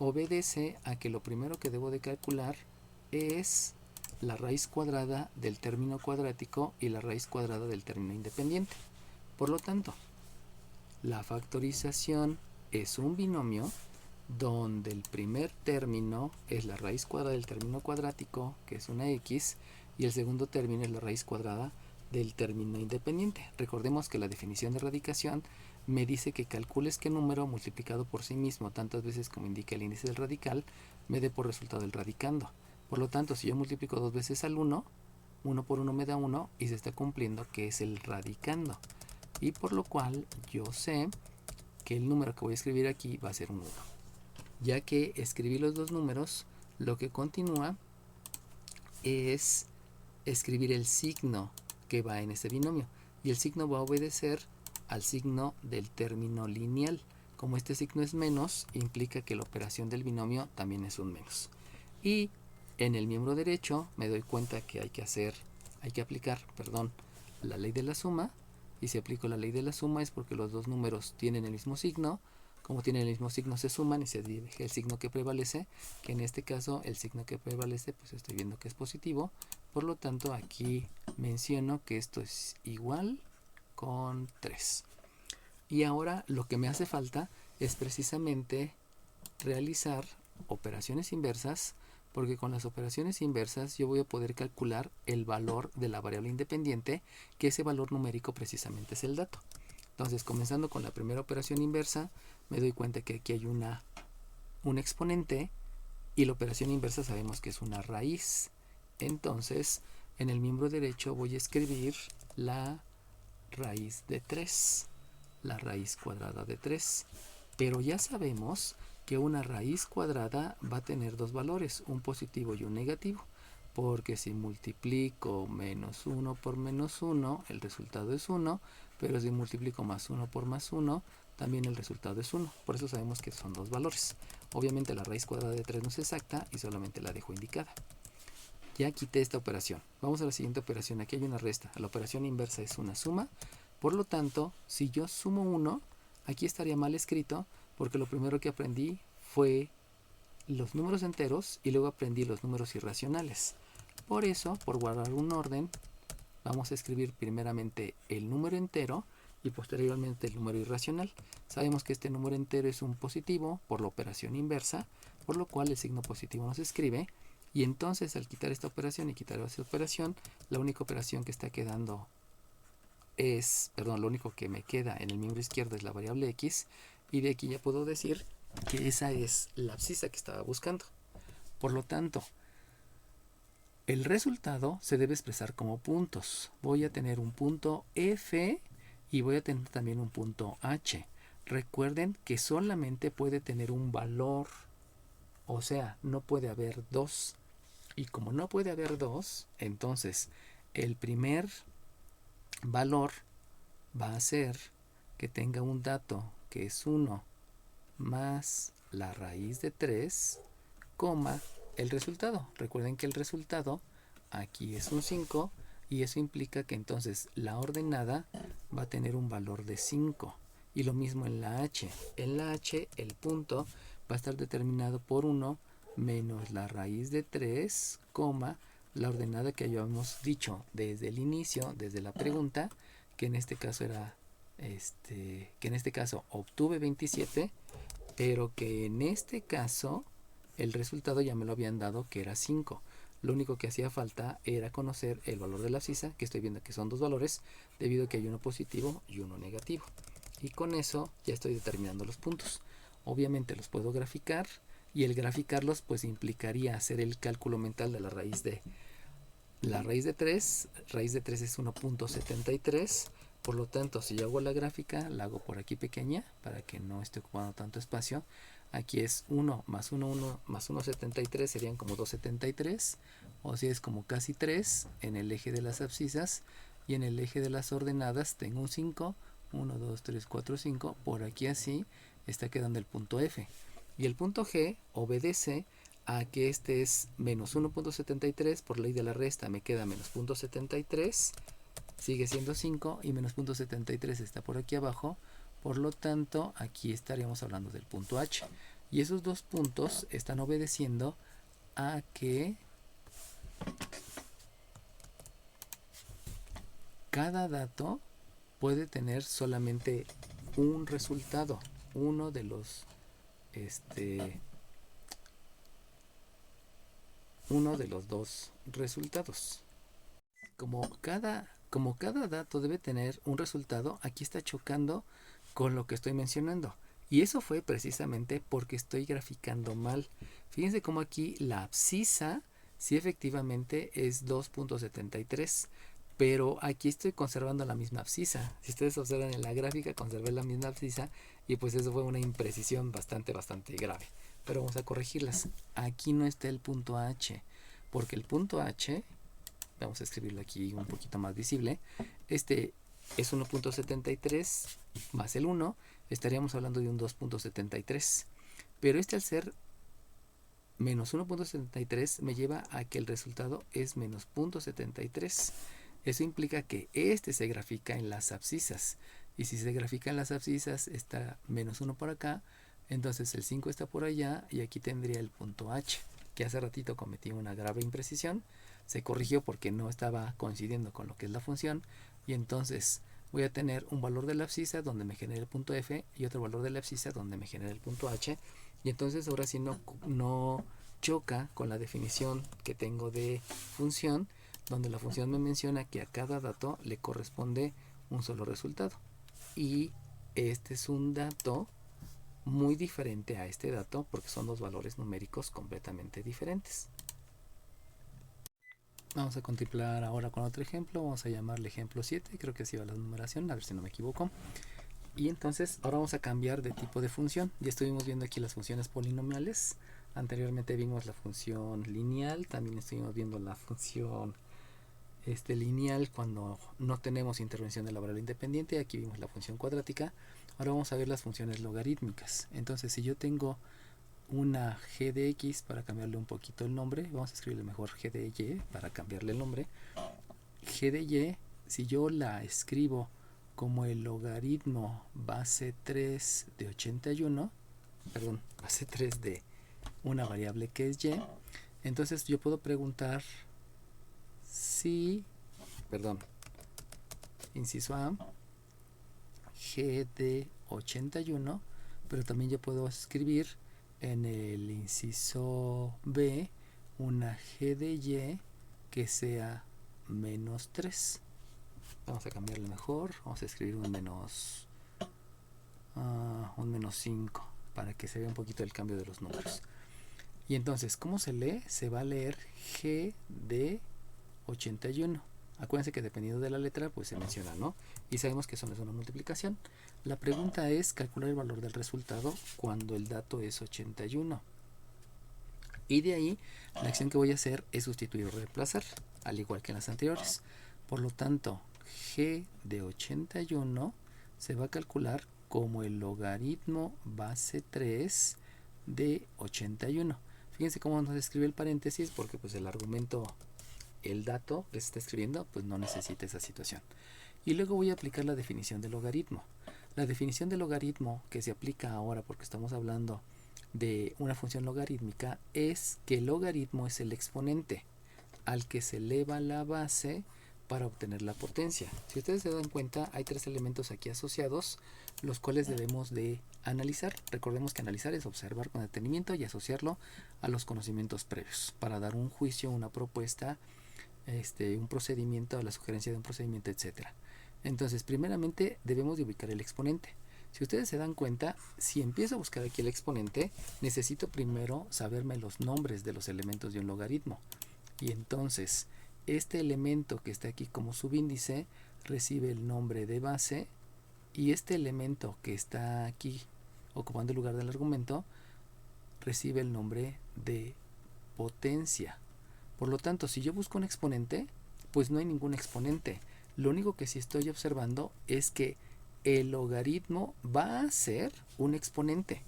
obedece a que lo primero que debo de calcular es la raíz cuadrada del término cuadrático y la raíz cuadrada del término independiente. Por lo tanto, la factorización es un binomio donde el primer término es la raíz cuadrada del término cuadrático, que es una x, y el segundo término es la raíz cuadrada del término independiente. Recordemos que la definición de radicación me dice que calcules qué número multiplicado por sí mismo tantas veces como indica el índice del radical me dé por resultado el radicando. Por lo tanto, si yo multiplico dos veces al 1, 1 por 1 me da 1 y se está cumpliendo que es el radicando. Y por lo cual yo sé que el número que voy a escribir aquí va a ser un 1. Ya que escribí los dos números, lo que continúa es escribir el signo que va en este binomio. Y el signo va a obedecer al signo del término lineal. Como este signo es menos, implica que la operación del binomio también es un menos. Y en el miembro derecho me doy cuenta que hay que aplicar la ley de la suma. Y si aplico la ley de la suma es porque los dos números tienen el mismo signo. Como tienen el mismo signo se suman y se dirige el signo que prevalece, que en este caso el signo que prevalece pues estoy viendo que es positivo. Por lo tanto aquí menciono que esto es igual con 3. Y ahora lo que me hace falta es precisamente realizar operaciones inversas, porque con las operaciones inversas yo voy a poder calcular el valor de la variable independiente, que ese valor numérico precisamente es el dato. Entonces, comenzando con la primera operación inversa, me doy cuenta que aquí hay un exponente y la operación inversa sabemos que es una raíz. Entonces, en el miembro derecho voy a escribir la raíz de 3, la raíz cuadrada de 3. Pero ya sabemos que una raíz cuadrada va a tener dos valores, un positivo y un negativo. Porque si multiplico menos 1 por menos 1, el resultado es 1. Pero si multiplico más 1 por más 1, también el resultado es 1. Por eso sabemos que son dos valores. Obviamente la raíz cuadrada de 3 no es exacta y solamente la dejo indicada. Ya quité esta operación. Vamos a la siguiente operación. Aquí hay una resta. La operación inversa es una suma. Por lo tanto, si yo sumo 1, aquí estaría mal escrito porque lo primero que aprendí fue los números enteros y luego aprendí los números irracionales. Por eso, por guardar un orden, vamos a escribir primeramente el número entero y posteriormente el número irracional. Sabemos que este número entero es un positivo por la operación inversa, por lo cual el signo positivo no se escribe. Y entonces al quitar esta operación y quitar esta operación, la única operación que está quedando lo único que me queda en el miembro izquierdo es la variable x. Y de aquí ya puedo decir que esa es la abscisa que estaba buscando. Por lo tanto, el resultado se debe expresar como puntos. Voy a tener un punto F y voy a tener también un punto H. Recuerden que solamente puede tener un valor, o sea, no puede haber dos. Y como no puede haber dos, entonces el primer valor va a ser que tenga un dato que es 1 más la raíz de 3, coma, el resultado. Recuerden que el resultado aquí es un 5 y eso implica que entonces la ordenada va a tener un valor de 5. Y lo mismo en la H. En la H el punto va a estar determinado por 1 menos la raíz de 3, coma, la ordenada que habíamos dicho desde el inicio, desde la pregunta, que en este caso era que en este caso obtuve 27, pero que en este caso el resultado ya me lo habían dado que era 5. Lo único que hacía falta era conocer el valor de la abscisa, que estoy viendo que son dos valores, debido a que hay uno positivo y uno negativo. Y con eso ya estoy determinando los puntos. Obviamente los puedo graficar y el graficarlos pues implicaría hacer el cálculo mental de la raíz de 3. Raíz de 3 es 1.73. Por lo tanto, si yo hago la gráfica, la hago por aquí pequeña para que no esté ocupando tanto espacio. Aquí es 1 más 1 más 1,73 serían como 2,73. O sea, es como casi 3 en el eje de las abscisas. Y en el eje de las ordenadas tengo un 5. 1, 2, 3, 4, 5. Por aquí así está quedando el punto F. Y el punto G obedece a que este es menos 1.73. Por ley de la resta me queda menos 0.73. Sigue siendo 5 y menos 0.73 está por aquí abajo. Por lo tanto, aquí estaríamos hablando del punto H. Y esos dos puntos están obedeciendo a que cada dato puede tener solamente un resultado. Uno de los dos resultados. Como cada como cada dato debe tener un resultado, aquí está chocando con lo que estoy mencionando. Y eso fue precisamente porque estoy graficando mal. Fíjense cómo aquí la abscisa sí efectivamente es 2.73, pero aquí estoy conservando la misma abscisa. Si ustedes observan en la gráfica, conservé la misma abscisa y pues eso fue una imprecisión bastante grave. Pero vamos a corregirlas. Aquí no está el punto H, porque el punto H, vamos a escribirlo aquí un poquito más visible, este es 1.73 más el 1, estaríamos hablando de un 2.73. Pero este al ser menos 1.73 me lleva a que el resultado es menos 0.73. Eso implica que este se grafica en las abscisas. Y si se grafica en las abscisas está menos 1 por acá, entonces el 5 está por allá y aquí tendría el punto H, que hace ratito cometí una grave imprecisión. Se corrigió porque no estaba coincidiendo con lo que es la función y entonces voy a tener un valor de la abscisa donde me genere el punto F y otro valor de la abscisa donde me genere el punto H, y entonces ahora sí no choca con la definición que tengo de función, donde la función me menciona que a cada dato le corresponde un solo resultado, y este es un dato muy diferente a este dato porque son dos valores numéricos completamente diferentes. Vamos a contemplar ahora con otro ejemplo, vamos a llamarle ejemplo 7, creo que así va la numeración, a ver si no me equivoco. Y entonces ahora vamos a cambiar de tipo de función. Ya estuvimos viendo aquí las funciones polinomiales. Anteriormente vimos la función lineal, también estuvimos viendo la función lineal cuando no tenemos intervención de la variable independiente. Aquí vimos la función cuadrática. Ahora vamos a ver las funciones logarítmicas. Entonces si yo tengo una g de x, para cambiarle un poquito el nombre, vamos a escribirle mejor g de y para cambiarle el nombre. G de y, si yo la escribo como el logaritmo base 3 de 81, perdón, base 3 de una variable que es y, entonces yo puedo preguntar si, perdón, inciso A, g de 81, pero también yo puedo escribir en el inciso B una g de y que sea menos 3. Vamos a cambiarle mejor, vamos a escribir un menos 5 para que se vea un poquito el cambio de los números. Y entonces, ¿cómo se lee? Se va a leer g de 81. Acuérdense que dependiendo de la letra pues se menciona, ¿no? Y sabemos que eso no es una multiplicación. La pregunta es calcular el valor del resultado cuando el dato es 81. Y de ahí la acción que voy a hacer es sustituir o reemplazar, al igual que en las anteriores. Por lo tanto, g de 81 se va a calcular como el logaritmo base 3 de 81. Fíjense cómo nos escribe el paréntesis porque pues el argumento, el dato que se está escribiendo, pues no necesita esa situación. Y luego voy a aplicar la definición de logaritmo. La definición de logaritmo que se aplica ahora porque estamos hablando de una función logarítmica es que el logaritmo es el exponente al que se eleva la base para obtener la potencia. Si ustedes se dan cuenta, hay tres elementos aquí asociados, los cuales debemos de analizar. Recordemos que analizar es observar con detenimiento y asociarlo a los conocimientos previos para dar un juicio, una propuesta, un procedimiento, la sugerencia de un procedimiento, etcétera. Entonces, primeramente debemos de ubicar el exponente. Si ustedes se dan cuenta, si empiezo a buscar aquí el exponente, necesito primero saberme los nombres de los elementos de un logaritmo. Y entonces, este elemento que está aquí como subíndice recibe el nombre de base, y este elemento que está aquí ocupando el lugar del argumento recibe el nombre de potencia. Por lo tanto, si yo busco un exponente, pues no hay ningún exponente. Lo único que sí estoy observando es que el logaritmo va a ser un exponente.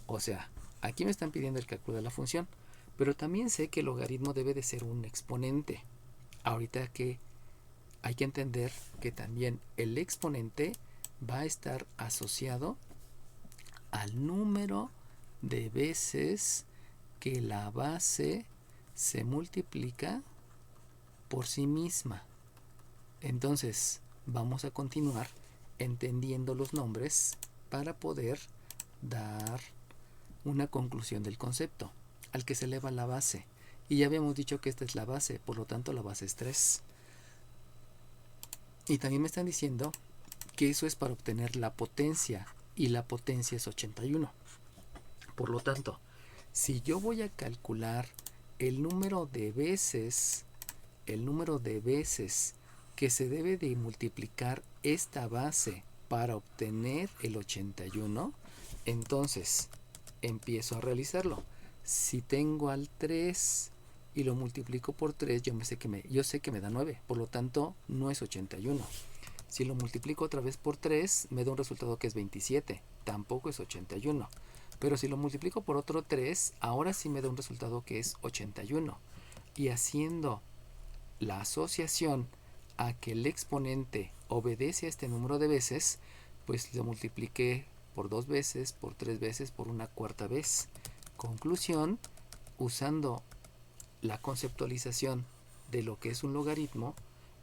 O sea, aquí me están pidiendo el cálculo de la función, pero también sé que el logaritmo debe de ser un exponente. Ahorita que hay que entender que también el exponente va a estar asociado al número de veces que la base se multiplica por sí misma. Entonces, vamos a continuar entendiendo los nombres para poder dar una conclusión del concepto al que se eleva la base. Y ya habíamos dicho que esta es la base, por lo tanto la base es 3. Y también me están diciendo que eso es para obtener la potencia, y la potencia es 81. Por lo tanto, si yo voy a calcular el número de veces que se debe de multiplicar esta base para obtener el 81, entonces empiezo a realizarlo. Si tengo al 3 y lo multiplico por 3, yo sé que me da 9, por lo tanto no es 81. Si lo multiplico otra vez por 3, me da un resultado que es 27, tampoco es 81. Pero si lo multiplico por otro 3, ahora sí me da un resultado que es 81. Y haciendo la asociación a que el exponente obedece a este número de veces, pues lo multipliqué por 2 veces, por 3 veces, por una cuarta vez. Conclusión, usando la conceptualización de lo que es un logaritmo,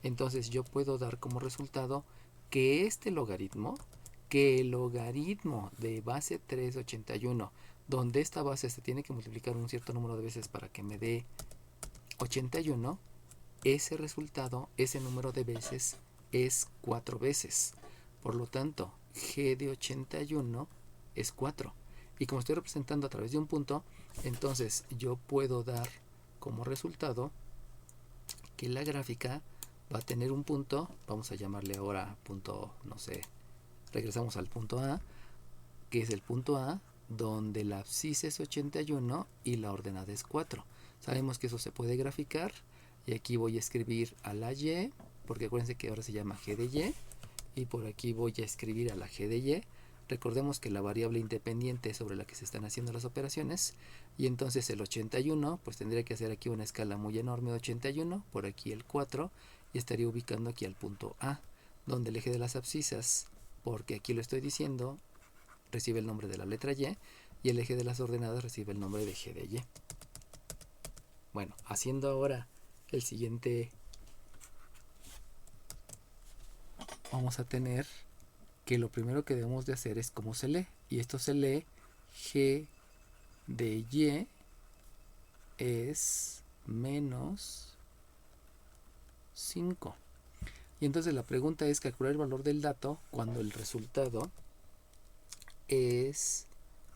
entonces yo puedo dar como resultado que el logaritmo de base 381, donde esta base se tiene que multiplicar un cierto número de veces para que me dé 81, ese resultado, ese número de veces es 4 veces. Por lo tanto, g de 81 es 4. Y como estoy representando a través de un punto, entonces yo puedo dar como resultado que la gráfica va a tener un punto, vamos a llamarle ahora punto, no sé, regresamos al punto A, que es el punto A, donde la abscisa es 81 y la ordenada es 4. Sabemos que eso se puede graficar, y aquí voy a escribir a la Y, porque acuérdense que ahora se llama G de Y, y por aquí voy a escribir a la G de Y. Recordemos que la variable independiente es sobre la que se están haciendo las operaciones, y entonces el 81, pues tendría que hacer aquí una escala muy enorme de 81, por aquí el 4, y estaría ubicando aquí al punto A, donde el eje de las abscisas, porque aquí lo estoy diciendo, recibe el nombre de la letra Y, y el eje de las ordenadas recibe el nombre de G de Y. Bueno, haciendo ahora el siguiente, vamos a tener que lo primero que debemos de hacer es cómo se lee, y esto se lee G de Y es menos 5. Y entonces la pregunta es calcular el valor del dato cuando el resultado es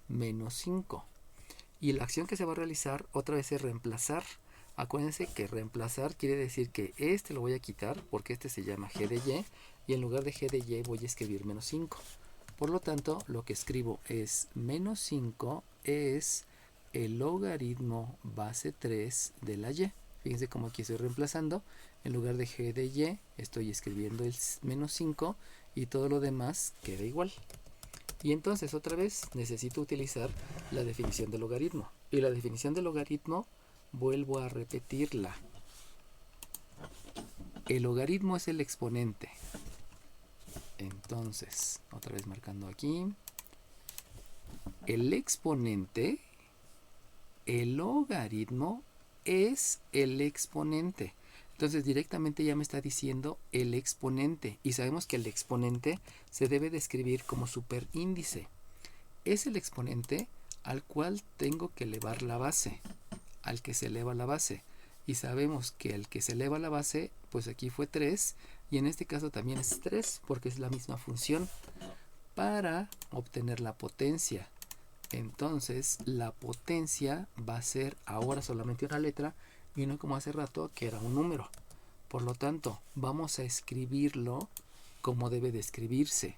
menos 5. Y la acción que se va a realizar otra vez es reemplazar. Acuérdense que reemplazar quiere decir que este lo voy a quitar porque este se llama G de Y en lugar de G de Y voy a escribir menos 5. Por lo tanto, lo que escribo es menos 5 es el logaritmo base 3 de la Y. Fíjense cómo aquí estoy reemplazando. En lugar de G de Y estoy escribiendo el menos 5 y todo lo demás queda igual. Y entonces otra vez necesito utilizar la definición de logaritmo. Y la definición de logaritmo vuelvo a repetirla. El logaritmo es el exponente. Entonces, otra vez marcando aquí. El exponente, el logaritmo es el exponente. Entonces directamente ya me está diciendo el exponente. Y sabemos que el exponente se debe de escribir como superíndice. Es el exponente al cual tengo que elevar la base, al que se eleva la base. Y sabemos que el que se eleva la base, pues aquí fue 3, y en este caso también es 3, porque es la misma función, para obtener la potencia. Entonces la potencia va a ser ahora solamente una letra, y no como hace rato que era un número. Por lo tanto, vamos a escribirlo como debe de escribirse.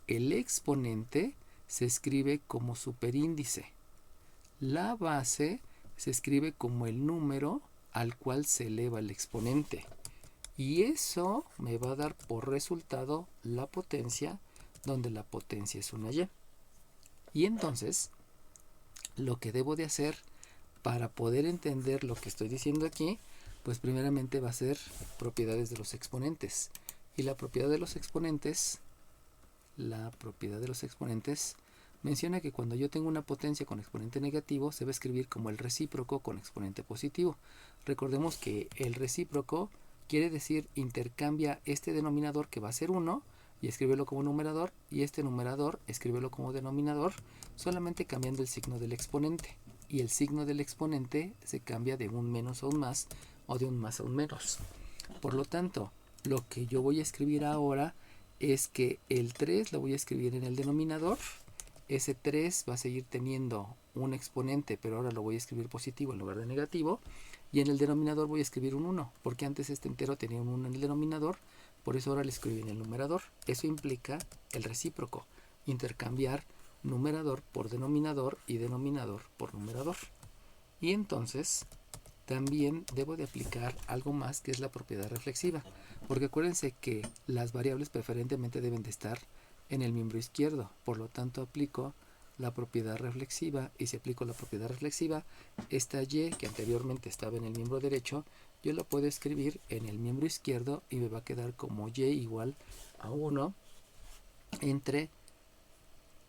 El exponente se escribe como superíndice. La base se escribe como el número al cual se eleva el exponente. Y eso me va a dar por resultado la potencia, donde la potencia es una Y. Y entonces, lo que debo de hacer para poder entender lo que estoy diciendo aquí, pues primeramente va a ser propiedades de los exponentes. Y la propiedad de los exponentes menciona que cuando yo tengo una potencia con exponente negativo, se va a escribir como el recíproco con exponente positivo. Recordemos que el recíproco quiere decir intercambia este denominador, que va a ser 1, y escríbelo como numerador, y este numerador escríbelo como denominador, solamente cambiando el signo del exponente. Y el signo del exponente se cambia de un menos a un más, o de un más a un menos. Por lo tanto, lo que yo voy a escribir ahora es que el 3 lo voy a escribir en el denominador. Ese 3 va a seguir teniendo un exponente, pero ahora lo voy a escribir positivo en lugar de negativo. Y en el denominador voy a escribir un 1, porque antes este entero tenía un 1 en el denominador, por eso ahora le escribí en el numerador. Eso implica el recíproco, intercambiar numerador por denominador y denominador por numerador. Y entonces también debo de aplicar algo más, que es la propiedad reflexiva, porque acuérdense que las variables preferentemente deben de estar en el miembro izquierdo, por lo tanto aplico la propiedad reflexiva, y si aplico la propiedad reflexiva, esta y que anteriormente estaba en el miembro derecho, yo la puedo escribir en el miembro izquierdo y me va a quedar como y igual a 1 entre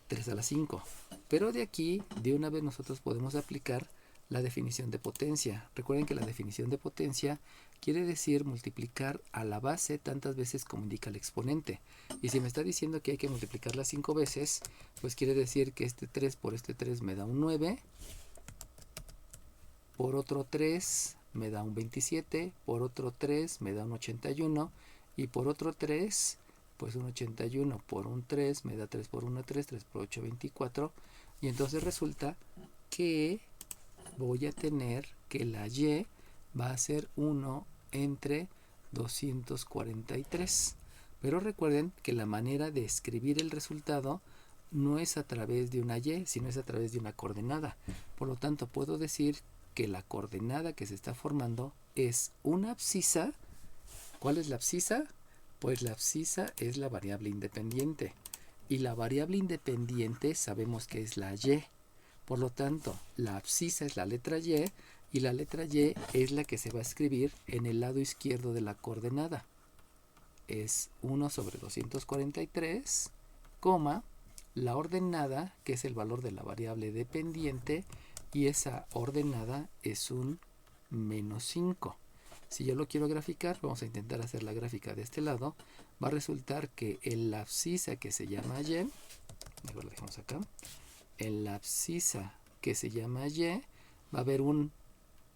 3 a la 5. Pero de aquí, de una vez nosotros podemos aplicar la definición de potencia. Recuerden que la definición de potencia quiere decir multiplicar a la base tantas veces como indica el exponente. Y si me está diciendo que hay que multiplicarla 5 veces, pues quiere decir que este 3 por este 3 me da un 9, por otro 3 me da un 27, por otro 3 me da un 81, y por otro 3, pues un 81 por un 3 me da 3 por 1, 3, 3 por 8, 24, y entonces resulta que voy a tener que la y va a ser 1 entre 243. Pero recuerden que la manera de escribir el resultado no es a través de una y, sino es a través de una coordenada. Por lo tanto, puedo decir que la coordenada que se está formando es una abscisa. ¿Cuál es la abscisa? Pues la abscisa es la variable independiente. Y la variable independiente sabemos que es la y. Por lo tanto, la abscisa es la letra y la letra y es la que se va a escribir en el lado izquierdo de la coordenada. Es 1 sobre 243, la ordenada, que es el valor de la variable dependiente, y esa ordenada es un menos 5. Si yo lo quiero graficar, vamos a intentar hacer la gráfica de este lado, va a resultar que en la abscisa que se llama y, mejor lo dejamos acá, en la abscisa que se llama y va a haber un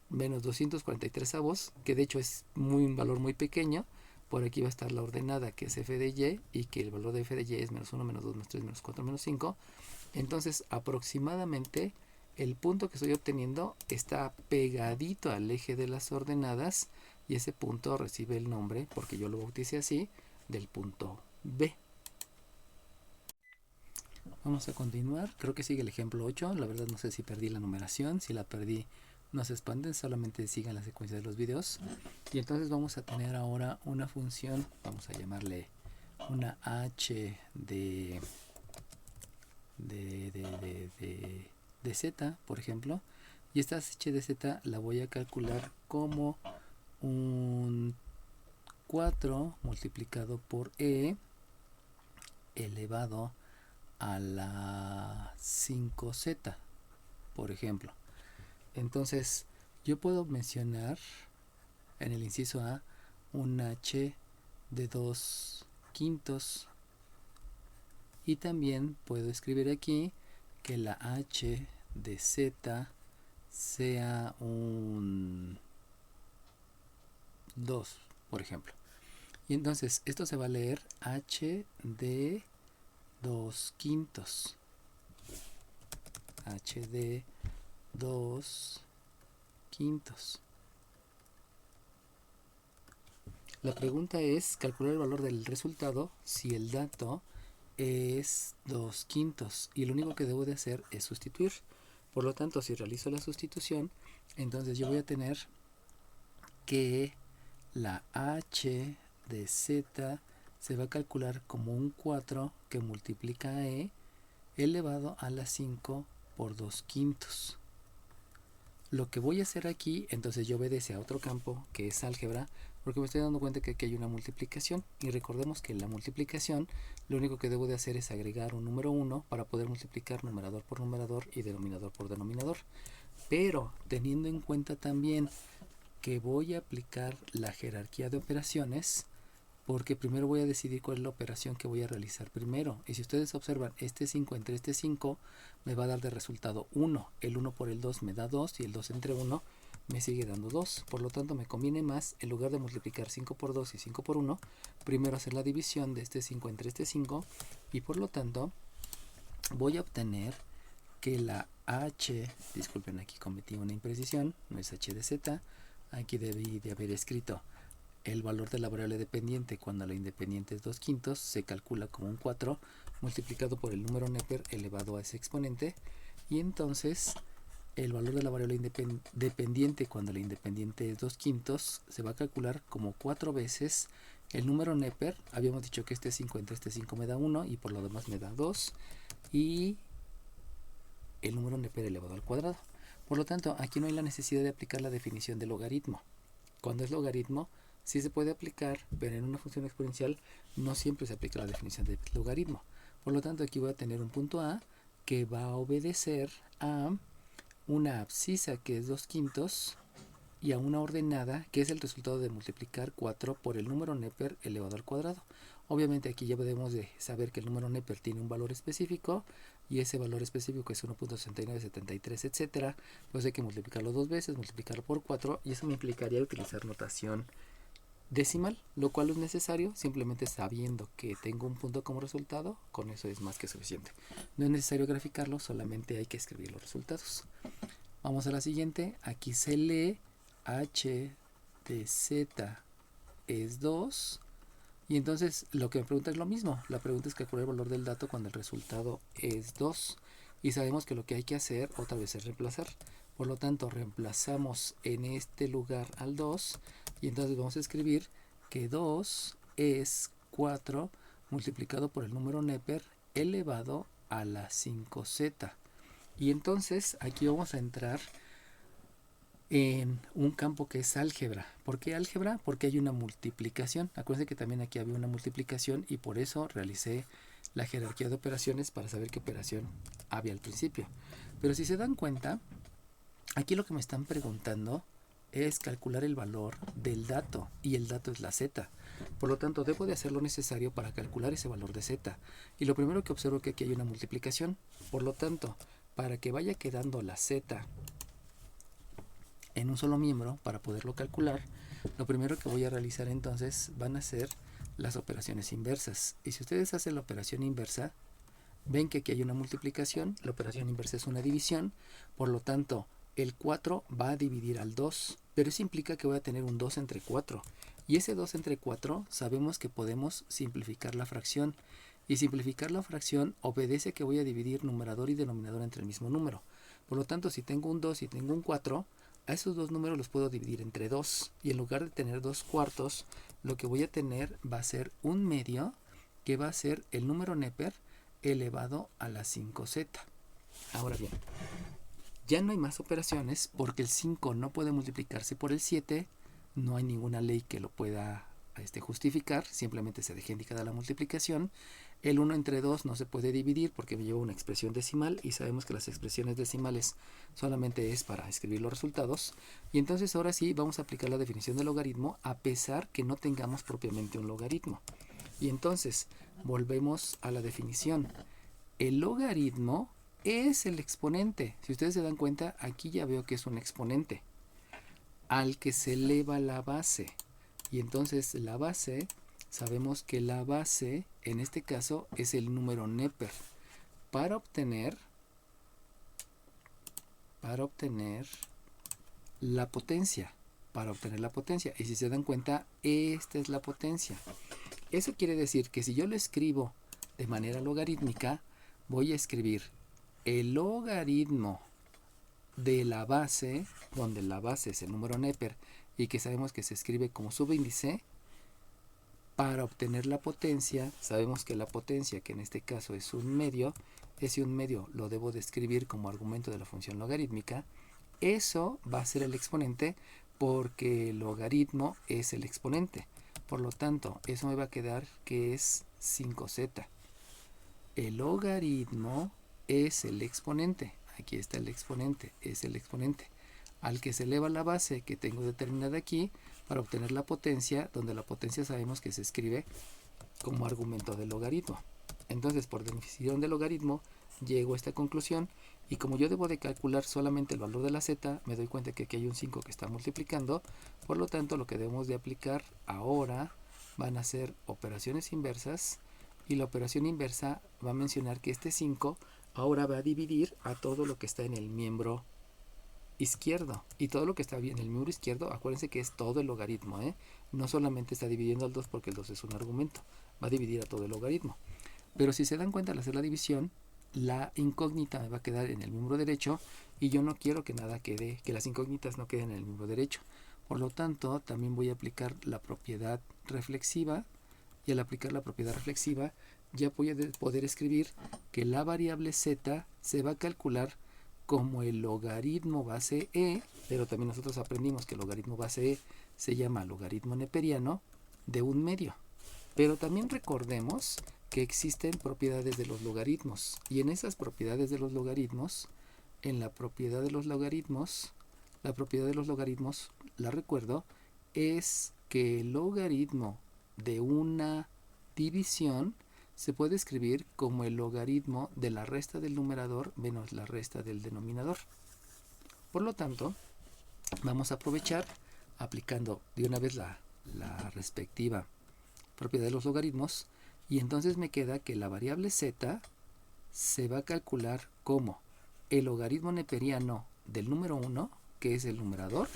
menos 243 avos, que de hecho es un valor muy pequeño. Por aquí va a estar la ordenada, que es f de y que el valor de f de y es menos 1, menos 2, menos 3, menos 4, menos 5. Entonces aproximadamente el punto que estoy obteniendo está pegadito al eje de las ordenadas, y ese punto recibe el nombre, porque yo lo bauticé así, del punto B. Vamos a continuar. Creo que sigue el ejemplo 8. La verdad no sé si perdí la numeración. Si la perdí, no se espanten, solamente sigan la secuencia de los videos. Y entonces vamos a tener ahora una función, vamos a llamarle una h de z, por ejemplo. Y esta h de z la voy a calcular como un 4 multiplicado por e elevado a la 5z, por ejemplo. Entonces yo puedo mencionar en el inciso A un h de 2/5, y también puedo escribir aquí que la h de z sea un 2, por ejemplo. Y entonces esto se va a leer h de 2/5, h de 2/5. La pregunta es calcular el valor del resultado si el dato es 2/5, y lo único que debo de hacer es sustituir. Por lo tanto, si realizo la sustitución, entonces yo voy a tener que la h de z se va a calcular como un 4 que multiplica a e elevado a la 5 por 2/5. Lo que voy a hacer aquí, entonces yo obedece a otro campo que es álgebra, porque me estoy dando cuenta que aquí hay una multiplicación, y recordemos que en la multiplicación lo único que debo de hacer es agregar un número 1 para poder multiplicar numerador por numerador y denominador por denominador. Pero teniendo en cuenta también que voy a aplicar la jerarquía de operaciones, porque primero voy a decidir cuál es la operación que voy a realizar primero. Y si ustedes observan, este 5 entre este 5 me va a dar de resultado 1. El 1 por el 2 me da 2, y el 2 entre 1 me sigue dando 2. Por lo tanto, me conviene más, en lugar de multiplicar 5 por 2 y 5 por 1, primero hacer la división de este 5 entre este 5, y por lo tanto voy a obtener que la h, disculpen, aquí cometí una imprecisión, no es h de z, aquí debí de haber escrito el valor de la variable dependiente cuando la independiente es 2/5, se calcula como un 4 multiplicado por el número Neper elevado a ese exponente, y entonces el valor de la variable dependiente cuando la independiente es 2/5 se va a calcular como 4 veces el número Neper. Habíamos dicho que este 5 entre este 5 me da 1 y por lo demás me da 2, y el número Neper elevado al cuadrado. Por lo tanto, aquí no hay la necesidad de aplicar la definición de logaritmo. Cuando es logaritmo, sí se puede aplicar, pero en una función exponencial no siempre se aplica la definición de logaritmo. Por lo tanto, aquí voy a tener un punto A que va a obedecer a una abscisa que es 2/5 y a una ordenada que es el resultado de multiplicar 4 por el número Neper elevado al cuadrado. Obviamente aquí ya debemos de saber que el número Neper tiene un valor específico, y ese valor específico es 1.6973, etcétera. Pues hay que multiplicarlo 2 veces, multiplicarlo por 4, y eso me implicaría utilizar notación decimal, lo cual es necesario. Simplemente sabiendo que tengo un punto como resultado, con eso es más que suficiente. No es necesario graficarlo, solamente hay que escribir los resultados. Vamos a la siguiente. Aquí se lee h de z es 2, y entonces lo que me pregunta es lo mismo. La pregunta es calcular el valor del dato cuando el resultado es 2, y sabemos que lo que hay que hacer otra vez es reemplazar. Por lo tanto, reemplazamos en este lugar al 2, y entonces vamos a escribir que 2 es 4 multiplicado por el número Neper elevado a la 5z. Y entonces aquí vamos a entrar en un campo que es álgebra. ¿Por qué álgebra? Porque hay una multiplicación. Acuérdense que también aquí había una multiplicación, y por eso realicé la jerarquía de operaciones para saber qué operación había al principio. Pero si se dan cuenta, aquí lo que me están preguntando es calcular el valor del dato, y el dato es la z. Por lo tanto, debo de hacer lo necesario para calcular ese valor de z. Y lo primero que observo es que aquí hay una multiplicación. Por lo tanto, para que vaya quedando la z en un solo miembro, para poderlo calcular, lo primero que voy a realizar entonces van a ser las operaciones inversas. Y si ustedes hacen la operación inversa, ven que aquí hay una multiplicación, la operación inversa es una división, por lo tanto el 4 va a dividir al 2, pero eso implica que voy a tener un 2 entre 4, y ese 2 entre 4 sabemos que podemos simplificar la fracción, y simplificar la fracción obedece a que voy a dividir numerador y denominador entre el mismo número. Por lo tanto, si tengo un 2 y tengo un 4, a esos dos números los puedo dividir entre 2, y en lugar de tener 2/4, lo que voy a tener va a ser un medio, que va a ser el número Neper elevado a la 5z. Ahora bien, ya no hay más operaciones porque el 5 no puede multiplicarse por el 7, no hay ninguna ley que lo pueda justificar, simplemente se deja indicada la multiplicación. El 1 entre 2 no se puede dividir porque me lleva una expresión decimal, y sabemos que las expresiones decimales solamente es para escribir los resultados. Y entonces ahora sí vamos a aplicar la definición de logaritmo, a pesar que no tengamos propiamente un logaritmo. Y entonces volvemos a la definición. El logaritmo es el exponente. Si ustedes se dan cuenta, aquí ya veo que es un exponente al que se eleva la base. Y entonces la base, sabemos que la base en este caso es el número Neper. Para obtener la potencia, y si se dan cuenta, esta es la potencia. Eso quiere decir que si yo lo escribo de manera logarítmica, voy a escribir el logaritmo de la base, donde la base es el número Neper, y que sabemos que se escribe como subíndice. Para obtener la potencia, sabemos que la potencia, que en este caso es un medio, ese un medio lo debo de escribir como argumento de la función logarítmica. Eso va a ser el exponente, porque el logaritmo es el exponente. Por lo tanto, eso me va a quedar que es 5z. El logaritmo es el exponente. Aquí está el exponente, es el exponente al que se eleva la base que tengo determinada aquí para obtener la potencia, donde la potencia sabemos que se escribe como argumento del logaritmo. Entonces, por definición del logaritmo, llego a esta conclusión, Y como yo debo de calcular solamente el valor de la z, me doy cuenta que aquí hay un 5 que está multiplicando. Por lo tanto, lo que debemos de aplicar ahora van a ser operaciones inversas. Y la operación inversa va a mencionar que este 5 ahora va a dividir a todo lo que está en el miembro izquierdo. Y todo lo que está en el miembro izquierdo, acuérdense que es todo el logaritmo, ¿eh? No solamente está dividiendo al 2 porque el 2 es un argumento. Va a dividir a todo el logaritmo. Pero si se dan cuenta al hacer la división, la incógnita me va a quedar en el miembro derecho y yo no quiero que nada quede, que las incógnitas no queden en el miembro derecho. Por lo tanto, también voy a aplicar la propiedad reflexiva y al aplicar la propiedad reflexiva ya voy a poder escribir que la variable z se va a calcular como el logaritmo base e, pero también nosotros aprendimos que el logaritmo base e se llama logaritmo neperiano de un medio. Pero también recordemos que existen propiedades de los logaritmos y en esas propiedades de los logaritmos, en la propiedad de los logaritmos, la recuerdo, es que el logaritmo de una división se puede escribir como el logaritmo de la resta del numerador menos la resta del denominador. Por lo tanto, vamos a aprovechar aplicando de una vez la respectiva propiedad de los logaritmos y entonces me queda que la variable z se va a calcular como el logaritmo neperiano del número 1, que es el numerador,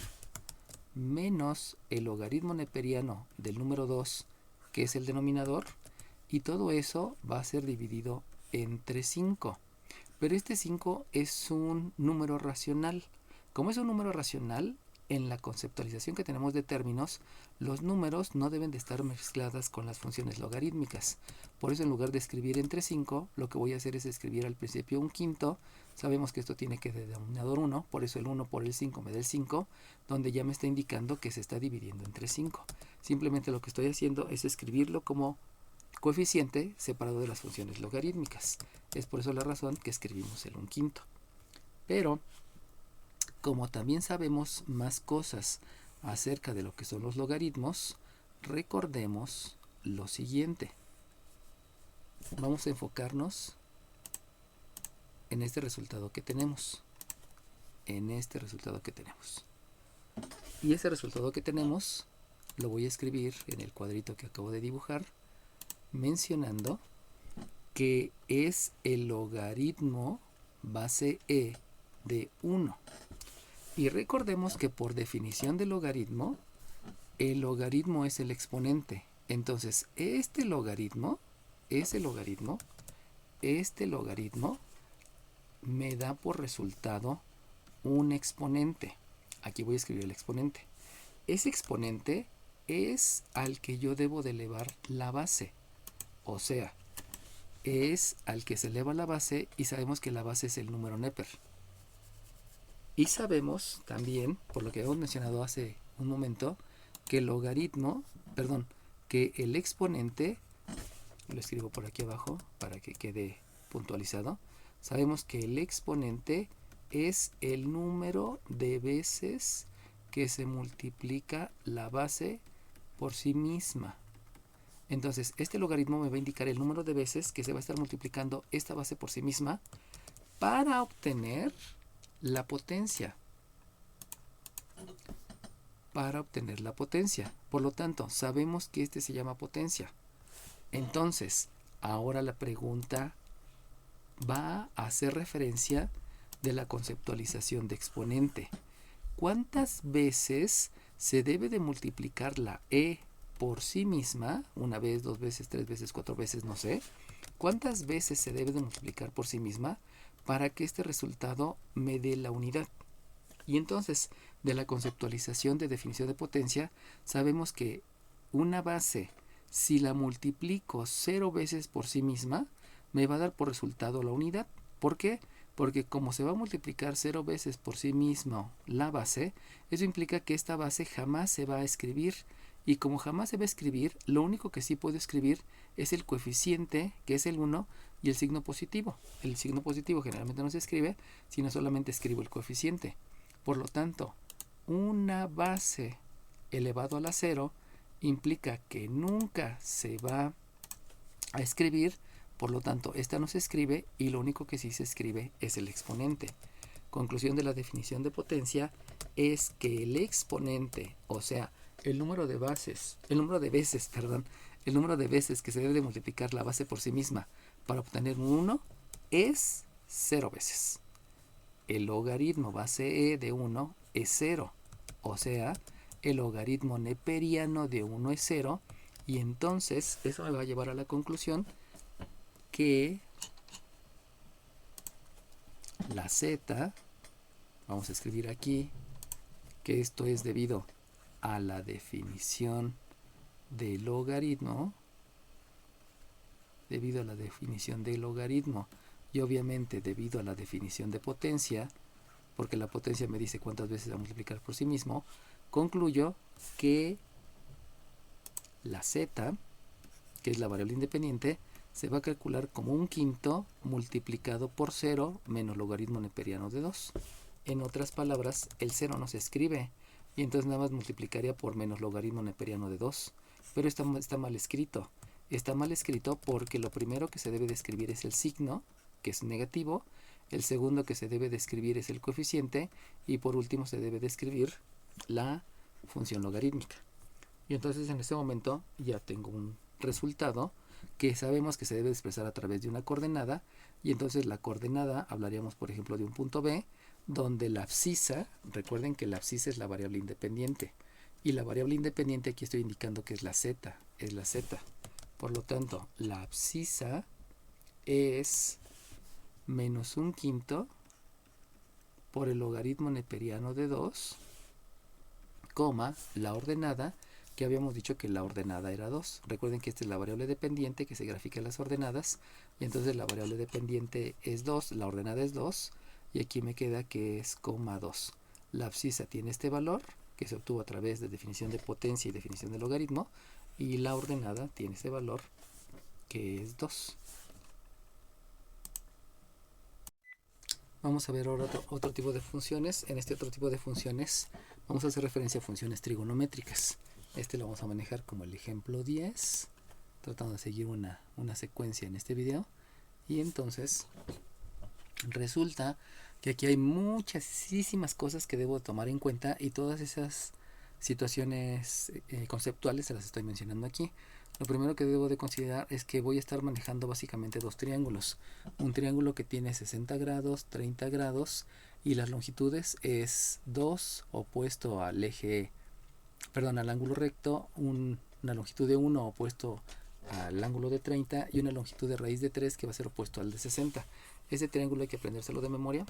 menos el logaritmo neperiano del número 2, que es el denominador, y todo eso va a ser dividido entre 5. Pero este 5 es un número racional. Como es un número racional, en la conceptualización que tenemos de términos, los números no deben de estar mezcladas con las funciones logarítmicas. Por eso en lugar de escribir entre 5, lo que voy a hacer es escribir al principio un quinto. Sabemos que esto tiene que de denominador 1, por eso el 1 por el 5 me da el 5, donde ya me está indicando que se está dividiendo entre 5. Simplemente lo que estoy haciendo es escribirlo como coeficiente separado de las funciones logarítmicas. Es por eso la razón que escribimos el un quinto. Pero como también sabemos más cosas acerca de lo que son los logaritmos, recordemos lo siguiente. Vamos a enfocarnos en este resultado que tenemos. Y ese resultado que tenemos lo voy a escribir en el cuadrito que acabo de dibujar, mencionando que es el logaritmo base e de 1. Y recordemos que por definición de logaritmo, el logaritmo es el exponente. Entonces, este logaritmo me da por resultado un exponente. Aquí voy a escribir el exponente. Ese exponente es al que yo debo de elevar la base. O sea, es al que se eleva la base y sabemos que la base es el número Neper. Y sabemos también, por lo que hemos mencionado hace un momento, que el exponente, lo escribo por aquí abajo para que quede puntualizado, sabemos que el exponente es el número de veces que se multiplica la base por sí misma. Entonces, este logaritmo me va a indicar el número de veces que se va a estar multiplicando esta base por sí misma para obtener la potencia. Por lo tanto, sabemos que este se llama potencia. Entonces, ahora la pregunta va a hacer referencia de la conceptualización de exponente. ¿Cuántas veces se debe de multiplicar la e por sí misma? Una vez, dos veces, tres veces, cuatro veces, no sé. ¿Cuántas veces se debe de multiplicar por sí misma para que este resultado me dé la unidad? Y entonces, de la conceptualización de definición de potencia, sabemos que una base, si la multiplico 0 veces por sí misma, me va a dar por resultado la unidad. ¿Por qué? Porque como se va a multiplicar 0 veces por sí mismo la base, eso implica que esta base jamás se va a escribir. Y como jamás se va a escribir, lo único que sí puedo escribir es el coeficiente, que es el 1, y el signo positivo. El signo positivo generalmente no se escribe, sino solamente escribo el coeficiente. Por lo tanto, una base elevado a la 0 implica que nunca se va a escribir Por lo tanto, esta no se escribe y lo único que sí se escribe es el exponente. Conclusión de la definición de potencia es que el exponente, o sea, el número de veces que se debe de multiplicar la base por sí misma para obtener un 1 es 0 veces. El logaritmo base e de 1 es 0, o sea, el logaritmo neperiano de 1 es 0, y entonces eso me va a llevar a la conclusión que la z, vamos a escribir aquí que esto es debido a la definición de logaritmo, y obviamente debido a la definición de potencia, porque la potencia me dice cuántas veces va a multiplicar por sí mismo, concluyo que la z, que es la variable independiente, se va a calcular como un quinto multiplicado por 0 menos logaritmo neperiano de 2. En otras palabras, el 0 no se escribe, y entonces nada más multiplicaría por menos logaritmo neperiano de 2. Pero está mal escrito. Está mal escrito porque lo primero que se debe de escribir es el signo, que es negativo. El segundo que se debe de escribir es el coeficiente. Y por último se debe de escribir la función logarítmica. Y entonces en este momento ya tengo un resultado que sabemos que se debe expresar a través de una coordenada. Y entonces la coordenada, hablaríamos por ejemplo de un punto B, donde la abscisa, recuerden que la abscisa es la variable independiente. Y la variable independiente aquí estoy indicando que es la z, Por lo tanto, la abscisa es menos un quinto por el logaritmo neperiano de 2, coma, la ordenada, que habíamos dicho que la ordenada era 2. Recuerden que esta es la variable dependiente que se grafica en las ordenadas, y entonces la variable dependiente es 2, la ordenada es 2, y aquí me queda que es coma 2. La abscisa tiene este valor, que se obtuvo a través de definición de potencia y definición de logaritmo, y la ordenada tiene ese valor, que es 2. Vamos a ver ahora otro tipo de funciones. En este otro tipo de funciones vamos a hacer referencia a funciones trigonométricas. Este lo vamos a manejar como el ejemplo 10, tratando de seguir una secuencia en este video. Y entonces resulta que aquí hay muchísimas cosas que debo tomar en cuenta, y todas esas situaciones conceptuales se las estoy mencionando aquí. Lo primero que debo de considerar es que voy a estar manejando básicamente dos triángulos. Un triángulo que tiene 60 grados, 30 grados, y las longitudes es 2 opuesto al al ángulo recto, una longitud de 1 opuesto al ángulo de 30 y una longitud de raíz de 3 que va a ser opuesto al de 60. Ese triángulo hay que aprendérselo de memoria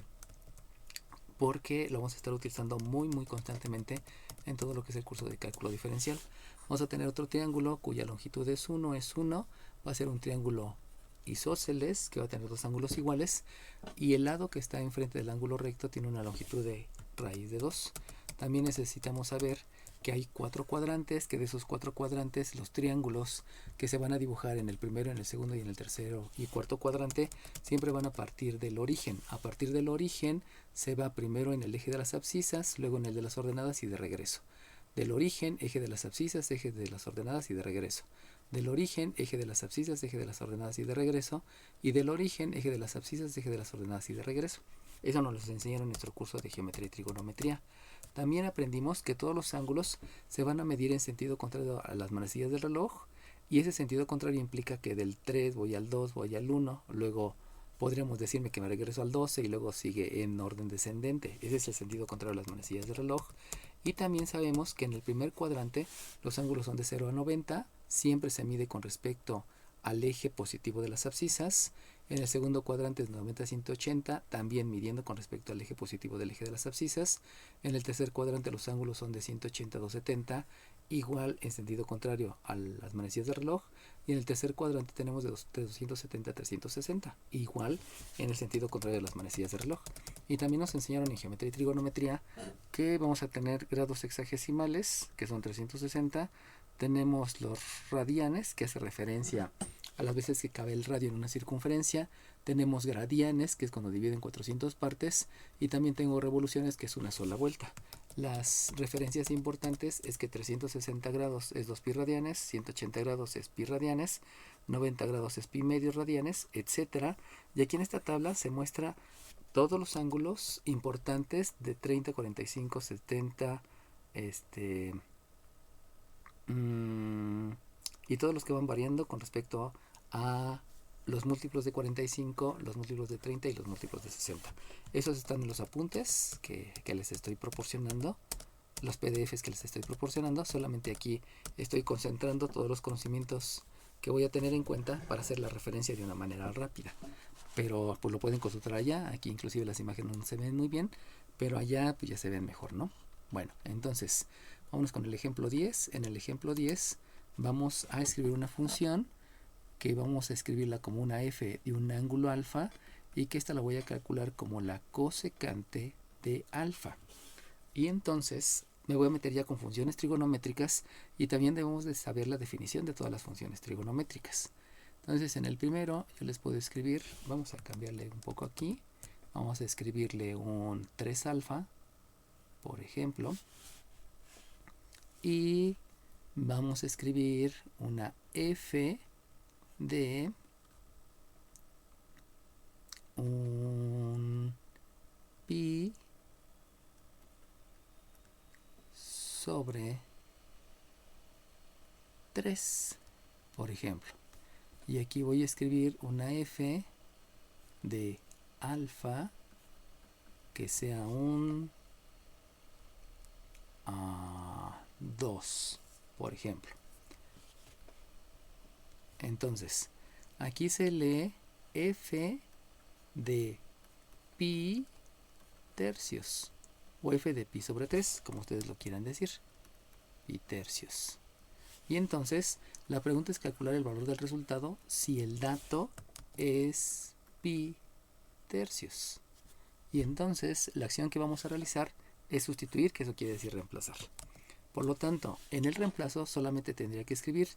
porque lo vamos a estar utilizando muy constantemente en todo lo que es el curso de cálculo diferencial. Vamos a tener otro triángulo cuya longitud es 1, va a ser un triángulo isósceles que va a tener dos ángulos iguales, y el lado que está enfrente del ángulo recto tiene una longitud de raíz de 2. También necesitamos saber que hay 4 cuadrantes, que de esos 4 cuadrantes los triángulos que se van a dibujar en el primero, en el segundo y en el tercero y cuarto cuadrante siempre van a partir del origen. A partir del origen se va primero en el eje de las abscisas, luego en el de las ordenadas y de regreso. Del origen, eje de las abscisas, eje de las ordenadas y de regreso. Del origen, eje de las abscisas, eje de las ordenadas y de regreso. Y del origen, eje de las abscisas, eje de las ordenadas y de regreso. Eso nos lo enseñaron en nuestro curso de geometría y trigonometría. También aprendimos que todos los ángulos se van a medir en sentido contrario a las manecillas del reloj, y ese sentido contrario implica que del 3 voy al 2, voy al 1, luego podríamos decirme que me regreso al 12 y luego sigue en orden descendente. Ese es el sentido contrario a las manecillas del reloj. Y también sabemos que en el primer cuadrante los ángulos son de 0 a 90, siempre se mide con respecto al eje positivo de las abscisas. En el segundo cuadrante es 90 a 180, también midiendo con respecto al eje positivo del eje de las abscisas. En el tercer cuadrante los ángulos son de 180 a 270, igual en sentido contrario a las manecillas del reloj. Y en el tercer cuadrante tenemos de 270 a 360, igual en el sentido contrario a las manecillas del reloj. Y también nos enseñaron en geometría y trigonometría que vamos a tener grados sexagesimales, que son 360. Tenemos los radianes, que hace referencia a las veces que cabe el radio en una circunferencia. Tenemos gradianes, que es cuando dividen 400 partes. Y también tengo revoluciones, que es una sola vuelta. Las referencias importantes es que 360 grados es 2 pi radianes, 180 grados es pi radianes, 90 grados es pi medios radianes, etcétera. Y aquí en esta tabla se muestra todos los ángulos importantes de 30, 45, 70, y todos los que van variando con respecto a los múltiplos de 45, los múltiplos de 30 y los múltiplos de 60. Esos están en los apuntes que les estoy proporcionando, los PDFs que les estoy proporcionando. Solamente aquí estoy concentrando todos los conocimientos que voy a tener en cuenta para hacer la referencia de una manera rápida. Pero pues lo pueden consultar allá. Aquí inclusive las imágenes no se ven muy bien, pero allá pues ya se ven mejor, ¿no? Bueno, entonces vámonos con el ejemplo 10. En el ejemplo 10 vamos a escribir una función que vamos a escribirla como una f de un ángulo alfa, y que esta la voy a calcular como la cosecante de alfa. Y entonces me voy a meter ya con funciones trigonométricas, y también debemos de saber la definición de todas las funciones trigonométricas. Entonces en el primero yo les puedo escribir, vamos a cambiarle un poco aquí, vamos a escribirle un 3 alfa, por ejemplo, y vamos a escribir una f de un pi sobre 3, por ejemplo. Y aquí voy a escribir una f de alfa que sea un 2, por ejemplo. Entonces, aquí se lee f de pi tercios, o f de pi sobre 3, como ustedes lo quieran decir, pi tercios. Y entonces, la pregunta es calcular el valor del resultado si el dato es pi tercios. Y entonces, la acción que vamos a realizar es sustituir, que eso quiere decir reemplazar. Por lo tanto, en el reemplazo solamente tendría que escribir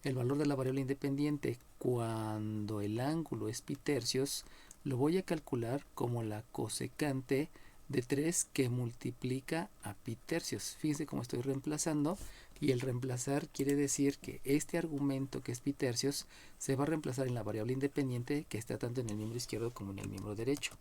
el valor de la variable independiente cuando el ángulo es pi tercios. Lo voy a calcular como la cosecante de 3 que multiplica a pi tercios. Fíjense cómo estoy reemplazando, y el reemplazar quiere decir que este argumento, que es pi tercios, se va a reemplazar en la variable independiente que está tanto en el miembro izquierdo como en el miembro derecho.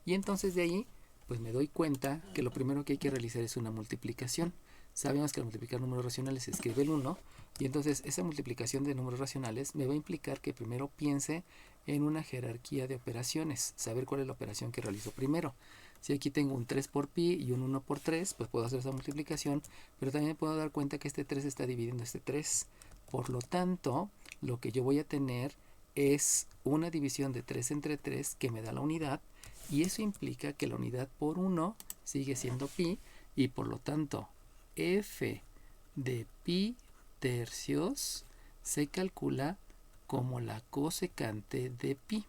Y entonces de ahí pues me doy cuenta que lo primero que hay que realizar es una multiplicación. Sabemos que al multiplicar números racionales se escribe el 1, y entonces esa multiplicación de números racionales me va a implicar que primero piense en una jerarquía de operaciones, saber cuál es la operación que realizo primero. Si aquí tengo un 3 por pi y un 1 por 3, pues puedo hacer esa multiplicación, pero también puedo dar cuenta que este 3 está dividiendo este 3. Por lo tanto, lo que yo voy a tener es una división de 3 entre 3 que me da la unidad, y eso implica que la unidad por 1 sigue siendo pi, y por lo tanto f de pi tercios se calcula como la cosecante de pi.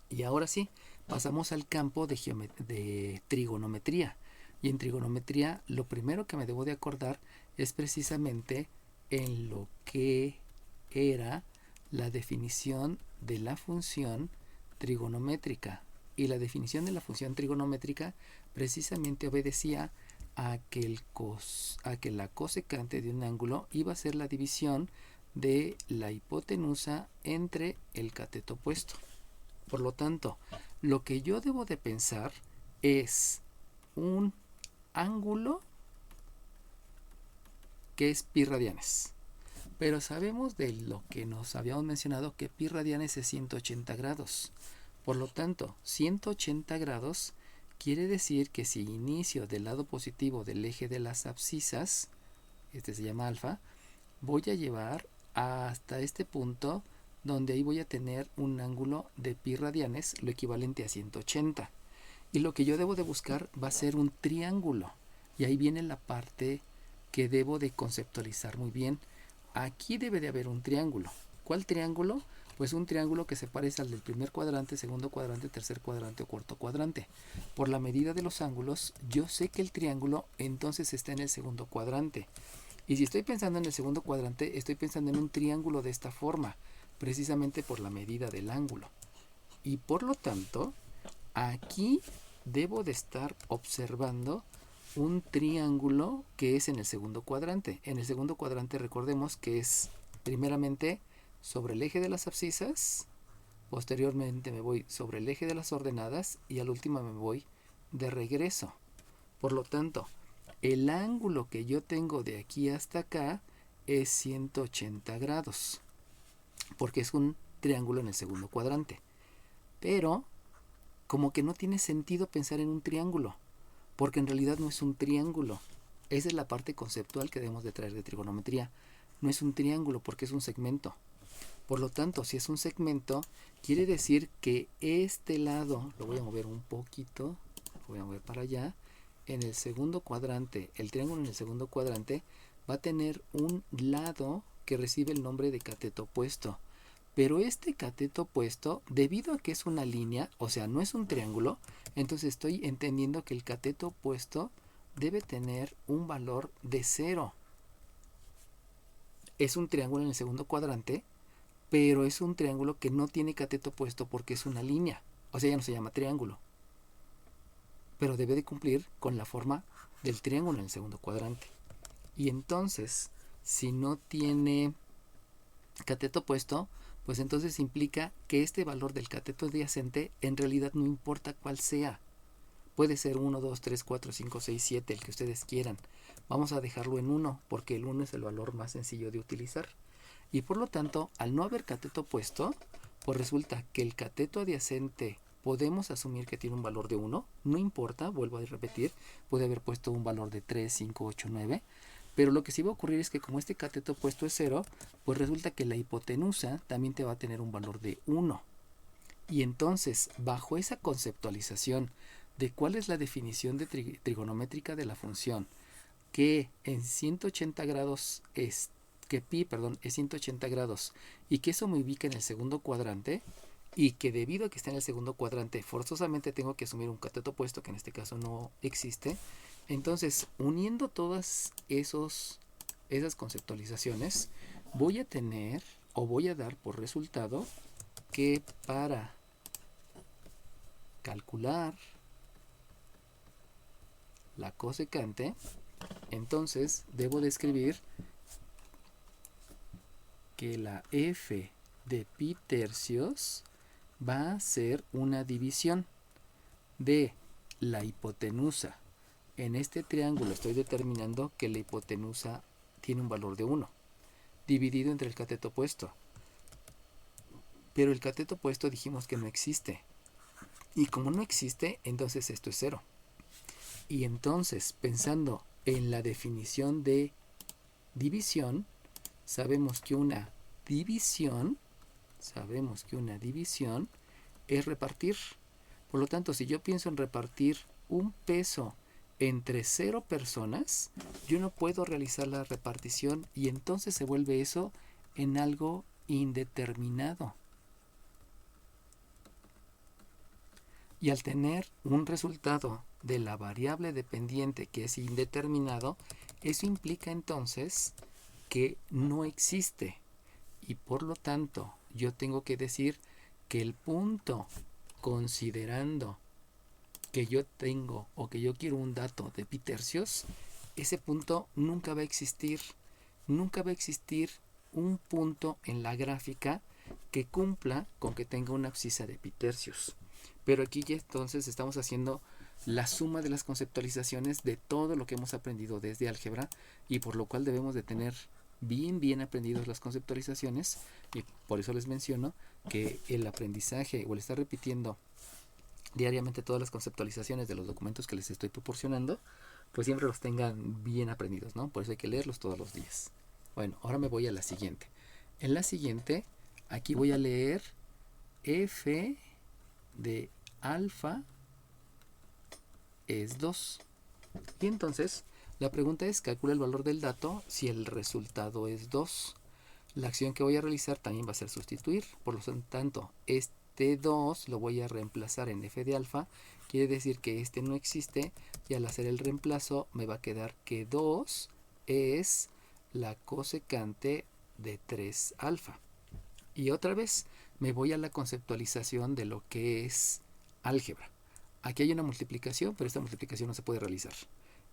Y ahora sí, pasamos al campo de trigonometría. Y en trigonometría lo primero que me debo de acordar es precisamente en lo que era la definición de la función trigonométrica. Y la definición de la función trigonométrica precisamente obedecía a que la cosecante de un ángulo iba a ser la división de la hipotenusa entre el cateto opuesto. Por lo tanto, lo que yo debo de pensar es un ángulo que es pi radianes. Pero sabemos de lo que nos habíamos mencionado que pi radianes es 180 grados. Por lo tanto, 180 grados quiere decir que si inicio del lado positivo del eje de las abscisas, este se llama alfa, voy a llevar hasta este punto donde ahí voy a tener un ángulo de pi radianes, lo equivalente a 180. Y lo que yo debo de buscar va a ser un triángulo. Y ahí viene la parte que debo de conceptualizar muy bien. Aquí debe de haber un triángulo. ¿Cuál triángulo? Pues un triángulo que se parece al del primer cuadrante, segundo cuadrante, tercer cuadrante o cuarto cuadrante. Por la medida de los ángulos, yo sé que el triángulo entonces está en el segundo cuadrante. Y si estoy pensando en el segundo cuadrante, estoy pensando en un triángulo de esta forma, precisamente por la medida del ángulo. Y por lo tanto, aquí debo de estar observando un triángulo que es en el segundo cuadrante. En el segundo cuadrante recordemos que es primeramente sobre el eje de las abscisas, posteriormente me voy sobre el eje de las ordenadas y al último me voy de regreso. Por lo tanto, el ángulo que yo tengo de aquí hasta acá es 180 grados, porque es un triángulo en el segundo cuadrante. Pero como que no tiene sentido pensar en un triángulo, porque en realidad no es un triángulo. Esa es la parte conceptual que debemos de traer de trigonometría. No es un triángulo porque es un segmento. Por lo tanto, si es un segmento, quiere decir que este lado, lo voy a mover un poquito, lo voy a mover para allá, en el segundo cuadrante, el triángulo en el segundo cuadrante va a tener un lado que recibe el nombre de cateto opuesto. Pero este cateto opuesto, debido a que es una línea, o sea, no es un triángulo, entonces estoy entendiendo que el cateto opuesto debe tener un valor de 0. Es un triángulo en el segundo cuadrante, pero es un triángulo que no tiene cateto opuesto porque es una línea. O sea, ya no se llama triángulo. Pero debe de cumplir con la forma del triángulo en el segundo cuadrante. Y entonces, si no tiene cateto opuesto, pues entonces implica que este valor del cateto adyacente en realidad no importa cuál sea. Puede ser 1, 2, 3, 4, 5, 6, 7, el que ustedes quieran. Vamos a dejarlo en 1 porque el 1 es el valor más sencillo de utilizar. Y por lo tanto, al no haber cateto opuesto, pues resulta que el cateto adyacente podemos asumir que tiene un valor de 1. No importa, vuelvo a repetir, puede haber puesto un valor de 3, 5, 8, 9. Pero lo que sí va a ocurrir es que como este cateto opuesto es 0, pues resulta que la hipotenusa también te va a tener un valor de 1. Y entonces, bajo esa conceptualización de cuál es la definición de trigonométrica de la función, que en 180 grados es, que pi, perdón, es 180 grados y que eso me ubica en el segundo cuadrante y que debido a que está en el segundo cuadrante forzosamente tengo que asumir un cateto opuesto que en este caso no existe. Entonces, uniendo todas esas conceptualizaciones, voy a tener o voy a dar por resultado que para calcular la cosecante, entonces debo de escribir que la f de pi tercios va a ser una división de la hipotenusa. En este triángulo estoy determinando que la hipotenusa tiene un valor de 1, dividido entre el cateto opuesto. Pero el cateto opuesto dijimos que no existe. Y como no existe, entonces esto es 0. Y entonces, pensando en la definición de división, sabemos que una división es repartir. Por lo tanto, si yo pienso en repartir un peso entre 0 personas, yo no puedo realizar la repartición y entonces se vuelve eso en algo indeterminado. Y al tener un resultado de la variable dependiente que es indeterminado, eso implica entonces que no existe. Y por lo tanto, yo tengo que decir que el punto, considerando que yo tengo o que yo quiero un dato de pi tercios, ese punto nunca va a existir. Nunca va a existir un punto en la gráfica que cumpla con que tenga una abscisa de pi tercios. Pero aquí ya entonces estamos haciendo la suma de las conceptualizaciones de todo lo que hemos aprendido desde álgebra y por lo cual debemos de tener bien aprendidos las conceptualizaciones y por eso les menciono que el aprendizaje o el estar repitiendo diariamente todas las conceptualizaciones de los documentos que les estoy proporcionando, pues siempre los tengan bien aprendidos, ¿no? Por eso hay que leerlos todos los días. Bueno, ahora me voy a la siguiente. En la siguiente, aquí voy a leer f de alfa es 2. Y entonces, la pregunta es, calcula el valor del dato si el resultado es 2. La acción que voy a realizar también va a ser sustituir. Por lo tanto, este 2 lo voy a reemplazar en f de alfa. Quiere decir que este no existe. Y al hacer el reemplazo me va a quedar que 2 es la cosecante de 3 alfa. Y otra vez me voy a la conceptualización de lo que es álgebra. Aquí hay una multiplicación, pero esta multiplicación no se puede realizar.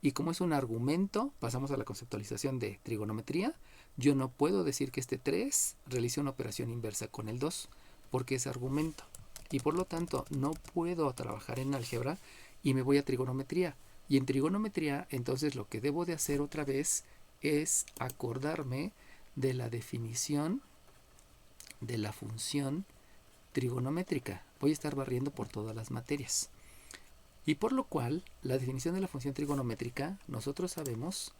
Y como es un argumento, pasamos a la conceptualización de trigonometría. Yo no puedo decir que este 3 realice una operación inversa con el 2, porque es argumento. Y por lo tanto, no puedo trabajar en álgebra y me voy a trigonometría. Y en trigonometría, entonces lo que debo de hacer otra vez es acordarme de la definición de la función trigonométrica. Voy a estar barriendo por todas las materias. Y por lo cual, la definición de la función trigonométrica, nosotros sabemos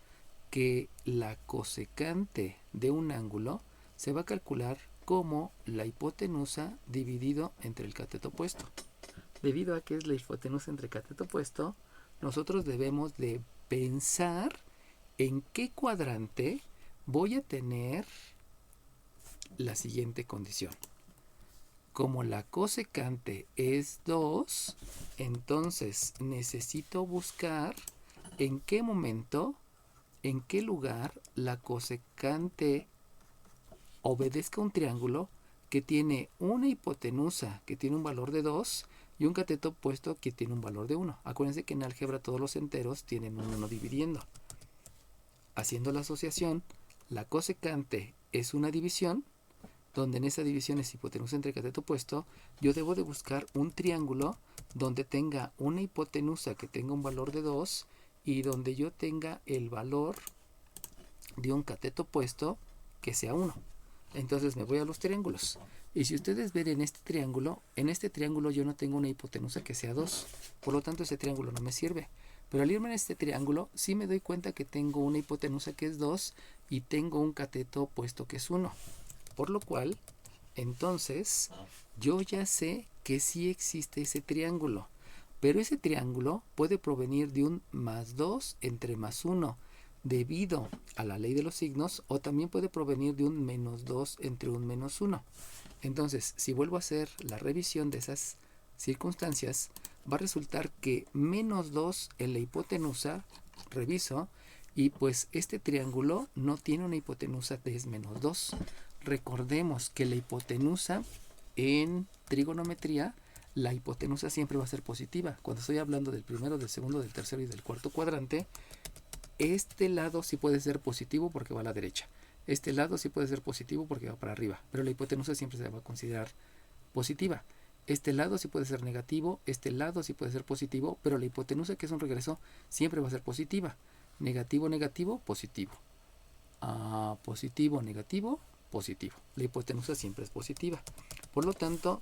que la cosecante de un ángulo se va a calcular como la hipotenusa dividido entre el cateto opuesto. Debido a que es la hipotenusa entre cateto opuesto, nosotros debemos de pensar en qué cuadrante voy a tener la siguiente condición. Como la cosecante es 2, entonces necesito buscar en qué momento, en qué lugar la cosecante obedezca a un triángulo que tiene una hipotenusa que tiene un valor de 2 y un cateto opuesto que tiene un valor de 1. Acuérdense que en álgebra todos los enteros tienen un 1 dividiendo. Haciendo la asociación, la cosecante es una división, donde en esa división es hipotenusa entre cateto opuesto. Yo debo de buscar un triángulo donde tenga una hipotenusa que tenga un valor de 2 y donde yo tenga el valor de un cateto opuesto que sea 1. Entonces me voy a los triángulos. Y si ustedes ven en este triángulo yo no tengo una hipotenusa que sea 2. Por lo tanto, ese triángulo no me sirve. Pero al irme en este triángulo, sí me doy cuenta que tengo una hipotenusa que es 2 y tengo un cateto opuesto que es 1. Por lo cual, entonces, yo ya sé que sí existe ese triángulo. Pero ese triángulo puede provenir de un más 2 entre más 1 debido a la ley de los signos, o también puede provenir de un menos 2 entre un menos 1. Entonces, si vuelvo a hacer la revisión de esas circunstancias, va a resultar que menos 2 en la hipotenusa, reviso, y pues este triángulo no tiene una hipotenusa de es menos 2. Recordemos que la hipotenusa en trigonometría, la hipotenusa siempre va a ser positiva. Cuando estoy hablando del primero, del segundo, del tercero y del cuarto cuadrante, este lado sí puede ser positivo porque va a la derecha. Este lado sí puede ser positivo porque va para arriba, pero la hipotenusa siempre se va a considerar positiva. Este lado sí puede ser negativo, este lado sí puede ser positivo, pero la hipotenusa, que es un regreso, siempre va a ser positiva. Negativo, negativo, positivo. Positivo, negativo, positivo. La hipotenusa siempre es positiva. Por lo tanto,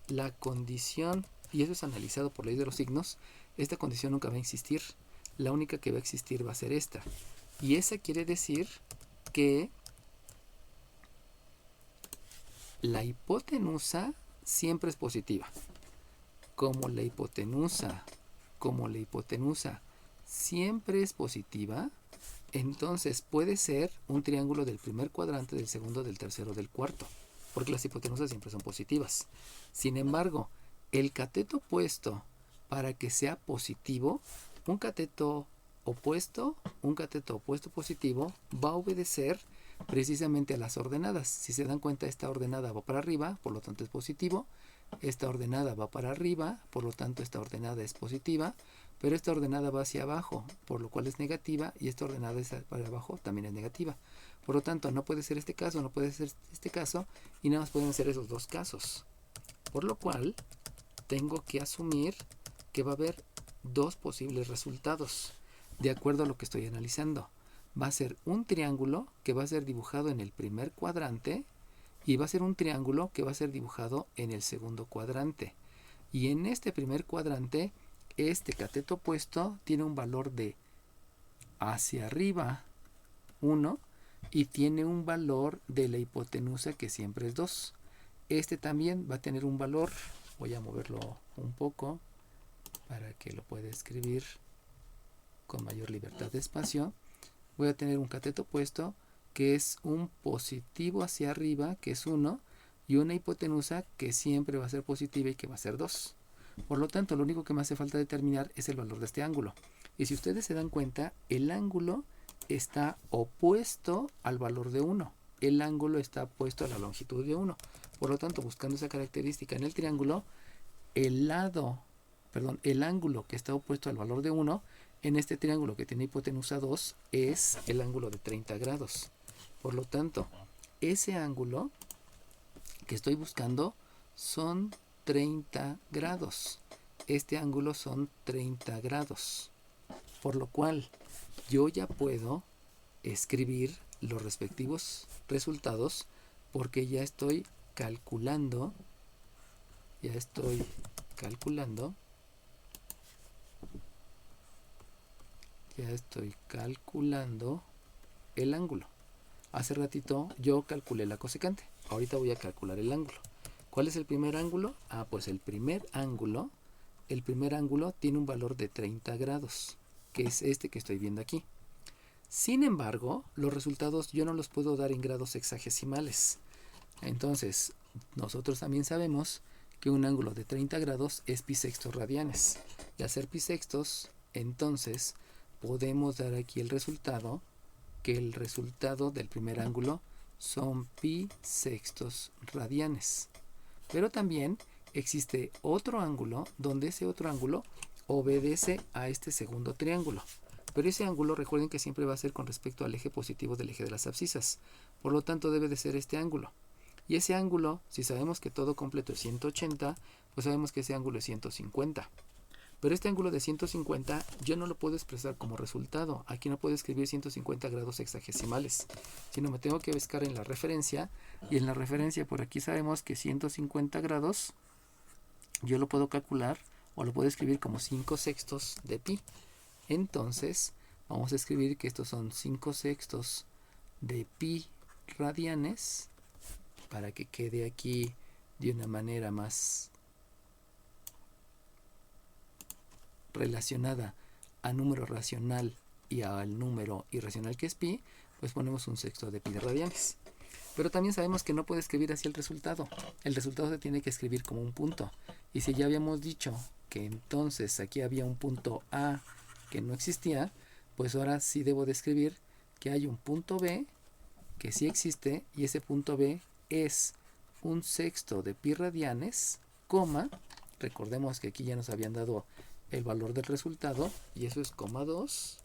la condición, y eso es analizado por ley de los signos, esta condición nunca va a existir. La única que va a existir va a ser esta. Y esa quiere decir que la hipotenusa siempre es positiva. Como la hipotenusa siempre es positiva, entonces puede ser un triángulo del primer cuadrante, del segundo, del tercero, del cuarto, porque las hipotenusas siempre son positivas. Sin embargo, el cateto opuesto, para que sea positivo, un cateto opuesto positivo va a obedecer precisamente a las ordenadas. Si se dan cuenta, esta ordenada va para arriba, por lo tanto es positivo. Esta ordenada va para arriba, por lo tanto esta ordenada es positiva. Pero esta ordenada va hacia abajo, por lo cual es negativa, y esta ordenada para abajo también es negativa. Por lo tanto, no puede ser este caso, no puede ser este caso, y nada más pueden ser esos dos casos. Por lo cual, tengo que asumir que va a haber dos posibles resultados, de acuerdo a lo que estoy analizando. Va a ser un triángulo que va a ser dibujado en el primer cuadrante, y va a ser un triángulo que va a ser dibujado en el segundo cuadrante. Y en este primer cuadrante, este cateto opuesto tiene un valor de hacia arriba 1 y tiene un valor de la hipotenusa que siempre es 2. Este también va a tener un valor, voy a moverlo un poco para que lo pueda escribir con mayor libertad de espacio. Voy a tener un cateto opuesto que es un positivo hacia arriba, que es 1, y una hipotenusa que siempre va a ser positiva y que va a ser 2. Por lo tanto, lo único que me hace falta determinar es el valor de este ángulo. Y si ustedes se dan cuenta, el ángulo está opuesto al valor de 1. El ángulo está opuesto a la longitud de 1. Por lo tanto, buscando esa característica en el triángulo, el ángulo que está opuesto al valor de 1 en este triángulo que tiene hipotenusa 2 es el ángulo de 30 grados. Por lo tanto, ese ángulo que estoy buscando son 30 grados. Este ángulo son 30 grados. Por lo cual, yo ya puedo escribir los respectivos resultados porque ya estoy calculando el ángulo. Hace ratito yo calculé la cosecante. Ahorita voy a calcular el ángulo. ¿Cuál es el primer ángulo? Pues el primer ángulo tiene un valor de 30 grados, que es este que estoy viendo aquí. Sin embargo, los resultados yo no los puedo dar en grados hexagesimales. Entonces, nosotros también sabemos que un ángulo de 30 grados es pi sextos radianes. Y al ser pi sextos, entonces podemos dar aquí el resultado, que el resultado del primer ángulo son pi sextos radianes. Pero también existe otro ángulo donde ese otro ángulo obedece a este segundo triángulo. Pero ese ángulo, recuerden que siempre va a ser con respecto al eje positivo del eje de las abscisas. Por lo tanto, debe de ser este ángulo. Y ese ángulo, si sabemos que todo completo es 180, pues sabemos que ese ángulo es 150. Pero este ángulo de 150 yo no lo puedo expresar como resultado. Aquí no puedo escribir 150 grados hexagesimales, sino me tengo que buscar en la referencia. Y en la referencia por aquí sabemos que 150 grados yo lo puedo calcular o lo puedo escribir como 5 sextos de pi. Entonces vamos a escribir que estos son 5 sextos de pi radianes para que quede aquí de una manera más relacionada al número racional y al número irracional que es pi, pues ponemos un sexto de pi de radianes. Pero también sabemos que no puede escribir así el resultado. El resultado se tiene que escribir como un punto. Y si ya habíamos dicho que entonces aquí había un punto A que no existía, pues ahora sí debo de escribir que hay un punto B que sí existe, y ese punto B es un sexto de pi radianes, coma, recordemos que aquí ya nos habían dado el valor del resultado, y eso es coma 2,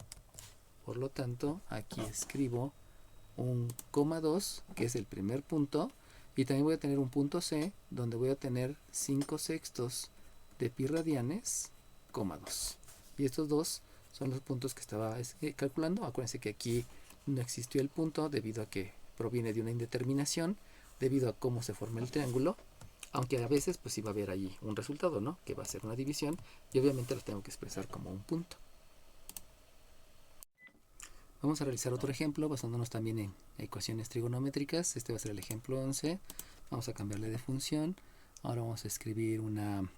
por lo tanto aquí escribo un coma 2, que es el primer punto, y también voy a tener un punto C, donde voy a tener 5 sextos de pi radianes, coma 2. Y estos dos son los puntos que estaba calculando. Acuérdense que aquí no existió el punto debido a que proviene de una indeterminación, debido a cómo se forma el triángulo, aunque a veces pues sí va a haber allí un resultado, ¿no? Que va a ser una división, y obviamente los tengo que expresar como un punto. Vamos a realizar otro ejemplo basándonos también en ecuaciones trigonométricas. Este va a ser el ejemplo 11. Vamos a cambiarle de función. Ahora vamos a escribir una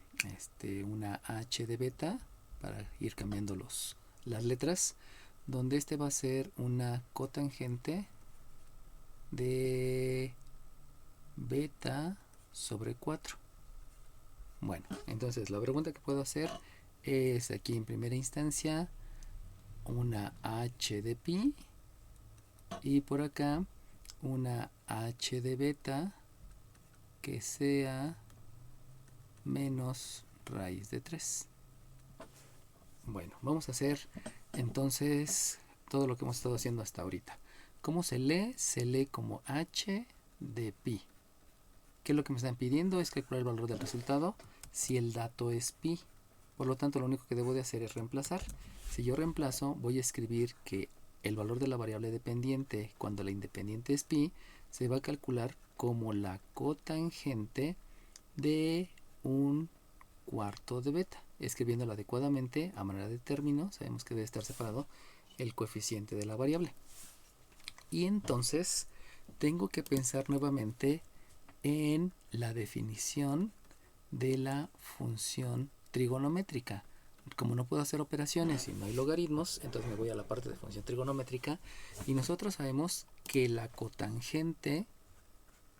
h de beta para ir cambiando las letras, donde este va a ser una cotangente de beta sobre 4. Bueno, entonces la pregunta que puedo hacer es aquí en primera instancia una h de pi y por acá una h de beta que sea menos raíz de 3. Bueno, vamos a hacer entonces todo lo que hemos estado haciendo hasta ahorita. ¿Cómo se lee? Se lee como h de pi. ¿Qué es lo que me están pidiendo? Es calcular el valor del resultado si el dato es pi. Por lo tanto, lo único que debo de hacer es reemplazar. Si yo reemplazo, voy a escribir que el valor de la variable dependiente, cuando la independiente es pi, se va a calcular como la cotangente de un cuarto de beta. Escribiéndolo adecuadamente a manera de término, sabemos que debe estar separado el coeficiente de la variable. Y entonces tengo que pensar nuevamente en la definición de la función trigonométrica. Como no puedo hacer operaciones y no hay logaritmos, entonces me voy a la parte de función trigonométrica, y nosotros sabemos que la cotangente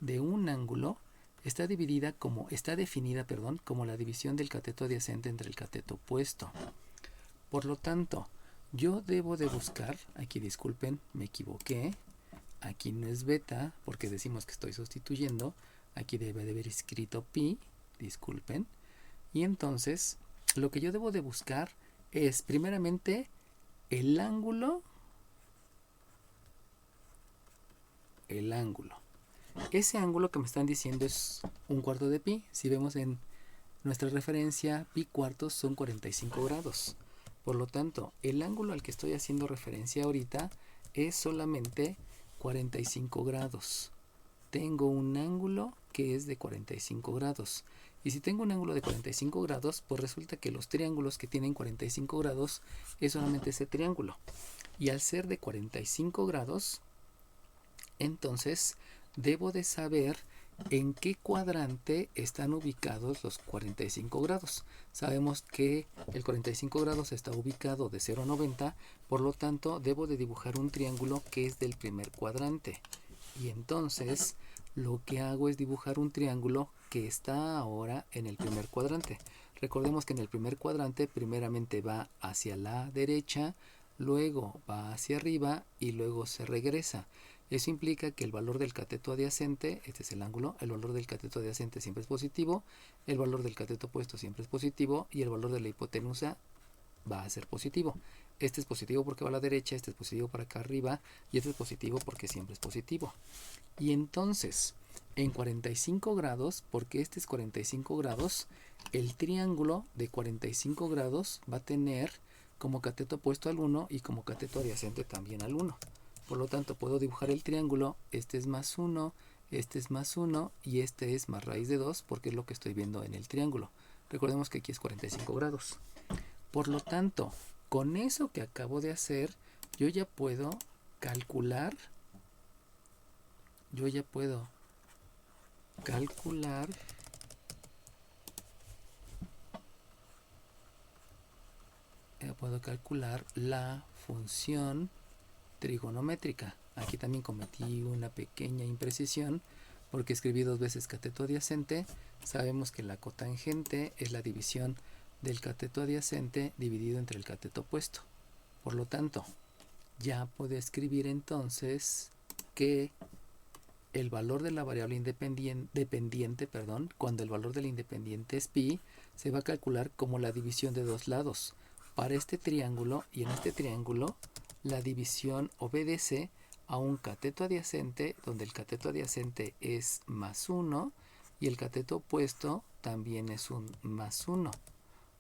de un ángulo está definida como la división del cateto adyacente entre el cateto opuesto. Por lo tanto, yo debo de buscar, aquí disculpen, me equivoqué, aquí no es beta porque decimos que estoy sustituyendo, aquí debe de haber escrito pi, disculpen, y entonces lo que yo debo de buscar es primeramente el ángulo. Ese ángulo que me están diciendo es 1/4 de pi. Si vemos en nuestra referencia, pi cuartos son 45 grados. Por lo tanto, el ángulo al que estoy haciendo referencia ahorita es solamente 45 grados. Tengo un ángulo que es de 45 grados. Y si tengo un ángulo de 45 grados, pues resulta que los triángulos que tienen 45 grados es solamente ese triángulo. Y al ser de 45 grados, entonces debo de saber en qué cuadrante están ubicados los 45 grados. Sabemos que el 45 grados está ubicado de 0 a 90, por lo tanto debo de dibujar un triángulo que es del primer cuadrante. Y entonces lo que hago es dibujar un triángulo que está ahora en el primer cuadrante. Recordemos que en el primer cuadrante primeramente va hacia la derecha, luego va hacia arriba y luego se regresa. Eso implica que el valor del cateto adyacente, este es el ángulo, el valor del cateto adyacente siempre es positivo, el valor del cateto opuesto siempre es positivo y el valor de la hipotenusa va a ser positivo. Este es positivo porque va a la derecha, este es positivo para acá arriba y este es positivo porque siempre es positivo. Y entonces, en 45 grados, porque este es 45 grados, el triángulo de 45 grados va a tener como cateto opuesto al 1 y como cateto adyacente también al 1. Por lo tanto, puedo dibujar el triángulo, este es más 1, este es más 1 y este es más raíz de 2 porque es lo que estoy viendo en el triángulo. Recordemos que aquí es 45 grados. Por lo tanto, con eso que acabo de hacer, yo ya puedo calcular la función trigonométrica. Aquí también cometí una pequeña imprecisión porque escribí 2 veces cateto adyacente. Sabemos que la cotangente es la división del cateto adyacente dividido entre el cateto opuesto. Por lo tanto, ya puedo escribir entonces que el valor de la variable dependiente, cuando el valor del independiente es pi, se va a calcular como la división de 2 lados para este triángulo, y en este triángulo la división obedece a un cateto adyacente donde el cateto adyacente es más 1 y el cateto opuesto también es un más 1.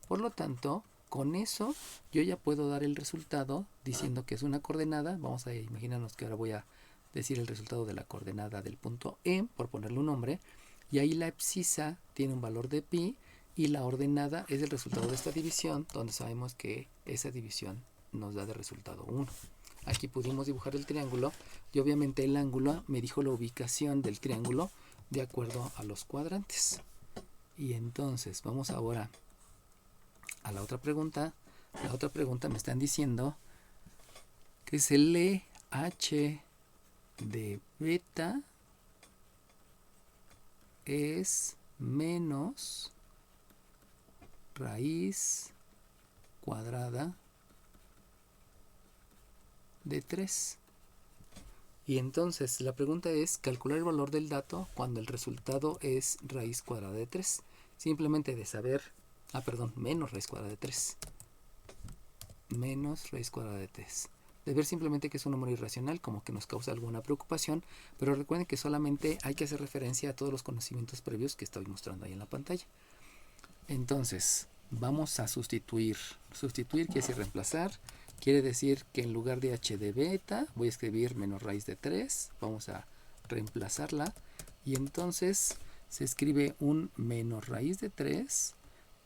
Por lo tanto, con eso yo ya puedo dar el resultado diciendo que es una coordenada. Vamos a imaginarnos que ahora voy a decir el resultado de la coordenada del punto E, por ponerle un nombre, y ahí la abscisa tiene un valor de pi y la ordenada es el resultado de esta división, donde sabemos que esa división nos da de resultado 1. Aquí pudimos dibujar el triángulo y obviamente el ángulo me dijo la ubicación del triángulo de acuerdo a los cuadrantes. Y entonces vamos ahora a la otra pregunta. La otra pregunta me están diciendo que es el LH de beta es menos raíz cuadrada de 3. Y entonces la pregunta es calcular el valor del dato cuando el resultado es raíz cuadrada de 3. Simplemente de saber, menos raíz cuadrada de 3. Menos raíz cuadrada de 3. De ver simplemente que es un número irracional, como que nos causa alguna preocupación, pero recuerden que solamente hay que hacer referencia a todos los conocimientos previos que estoy mostrando ahí en la pantalla. Entonces, vamos a sustituir. Sustituir quiere decir reemplazar. Quiere decir que en lugar de h de beta voy a escribir menos raíz de 3. Vamos a reemplazarla. Y entonces se escribe un menos raíz de 3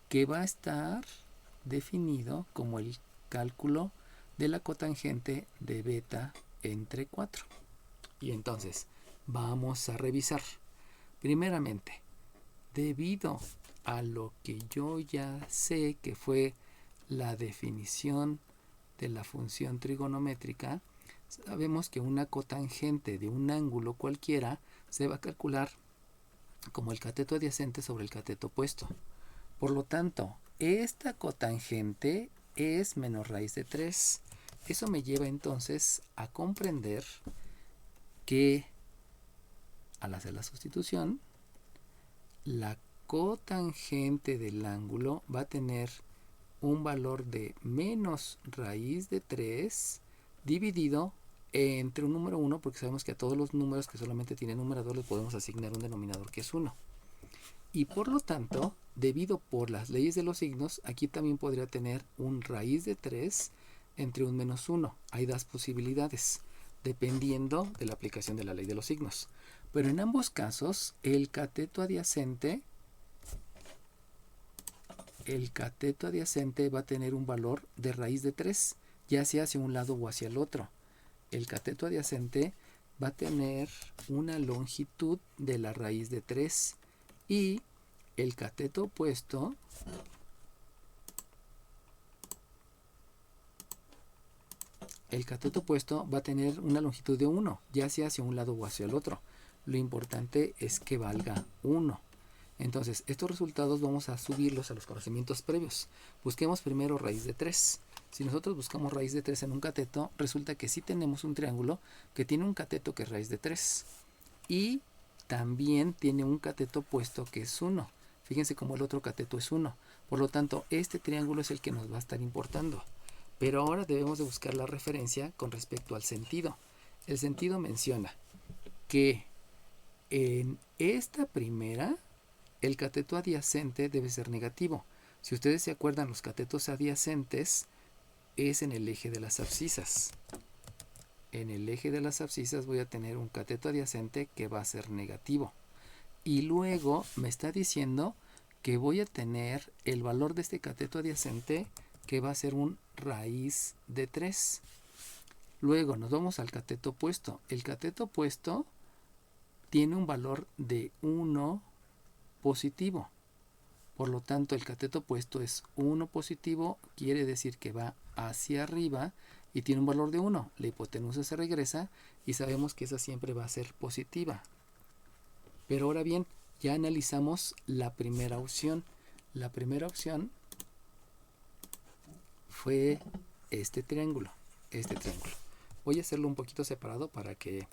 que va a estar definido como el cálculo de la cotangente de beta entre 4. Y entonces vamos a revisar. Primeramente, debido a lo que yo ya sé que fue la definición de la función trigonométrica, sabemos que una cotangente de un ángulo cualquiera se va a calcular como el cateto adyacente sobre el cateto opuesto. Por lo tanto, esta cotangente es menos raíz de 3. Eso me lleva entonces a comprender que al hacer la sustitución, la cotangente del ángulo va a tener un valor de menos raíz de 3 dividido entre un número 1, porque sabemos que a todos los números que solamente tienen numerador le podemos asignar un denominador que es 1. Y por lo tanto, debido por las leyes de los signos, aquí también podría tener un raíz de 3 entre un menos 1. Hay dos posibilidades, dependiendo de la aplicación de la ley de los signos. Pero en ambos casos, el cateto adyacente va a tener un valor de raíz de 3, ya sea hacia un lado o hacia el otro. El cateto adyacente va a tener una longitud de la raíz de 3 y el cateto opuesto va a tener una longitud de 1, ya sea hacia un lado o hacia el otro. Lo importante es que valga 1. Entonces, estos resultados vamos a subirlos a los conocimientos previos. Busquemos primero raíz de 3. Si nosotros buscamos raíz de 3 en un cateto, resulta que sí tenemos un triángulo que tiene un cateto que es raíz de 3. Y también tiene un cateto opuesto que es 1. Fíjense cómo el otro cateto es 1. Por lo tanto, este triángulo es el que nos va a estar importando. Pero ahora debemos de buscar la referencia con respecto al sentido. El sentido menciona que en esta primera, el cateto adyacente debe ser negativo. Si ustedes se acuerdan, los catetos adyacentes es en el eje de las abscisas. En el eje de las abscisas voy a tener un cateto adyacente que va a ser negativo. Y luego me está diciendo que voy a tener el valor de este cateto adyacente que va a ser un raíz de 3. Luego nos vamos al cateto opuesto. El cateto opuesto tiene un valor de 1 positivo. Por lo tanto, el cateto opuesto es 1 positivo, quiere decir que va hacia arriba y tiene un valor de 1. La hipotenusa se regresa y sabemos que esa siempre va a ser positiva. Pero ahora bien, ya analizamos la primera opción. La primera opción fue este triángulo. Voy a hacerlo un poquito separado para que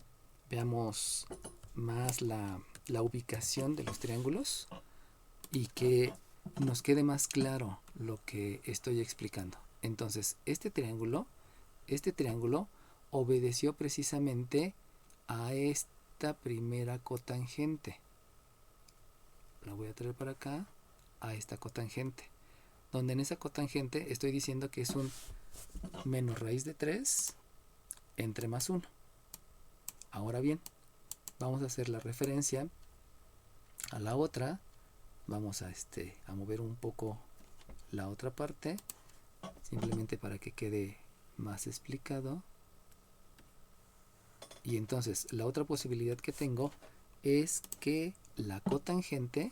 veamos más la ubicación de los triángulos y que nos quede más claro lo que estoy explicando. Entonces, este triángulo obedeció precisamente a esta primera cotangente. La voy a traer para acá, a esta cotangente, donde en esa cotangente estoy diciendo que es un menos raíz de 3 entre más 1. Ahora bien, vamos a hacer la referencia a la otra. Vamos a mover un poco la otra parte, simplemente para que quede más explicado. Y entonces la otra posibilidad que tengo es que la cotangente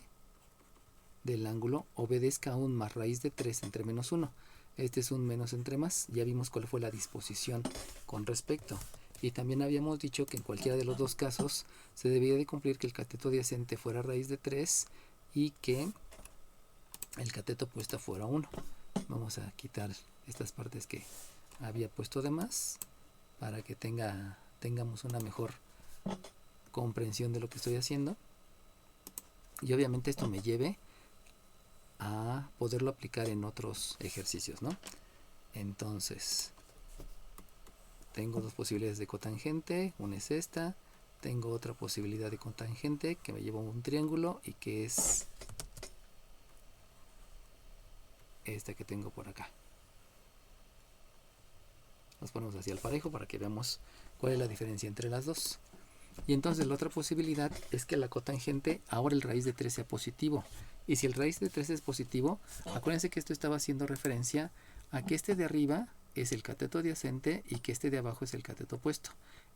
del ángulo obedezca a un más raíz de 3 entre menos 1. Este es un menos entre más. Ya vimos cuál fue la disposición con respecto. Y también habíamos dicho que en cualquiera de los dos casos se debía de cumplir que el cateto adyacente fuera raíz de 3 y que el cateto opuesto fuera 1. Vamos a quitar estas partes que había puesto de más para que tengamos una mejor comprensión de lo que estoy haciendo. Y obviamente esto me lleve a poderlo aplicar en otros ejercicios, ¿no? Entonces, tengo dos posibilidades de cotangente. Una es esta. Tengo otra posibilidad de cotangente que me lleva a un triángulo y que es esta que tengo por acá. Nos ponemos hacia el parejo para que veamos cuál es la diferencia entre las dos. Y entonces la otra posibilidad es que la cotangente, ahora el raíz de 3 sea positivo. Y si el raíz de 3 es positivo, acuérdense que esto estaba haciendo referencia a que este de arriba es el cateto adyacente y que este de abajo es el cateto opuesto.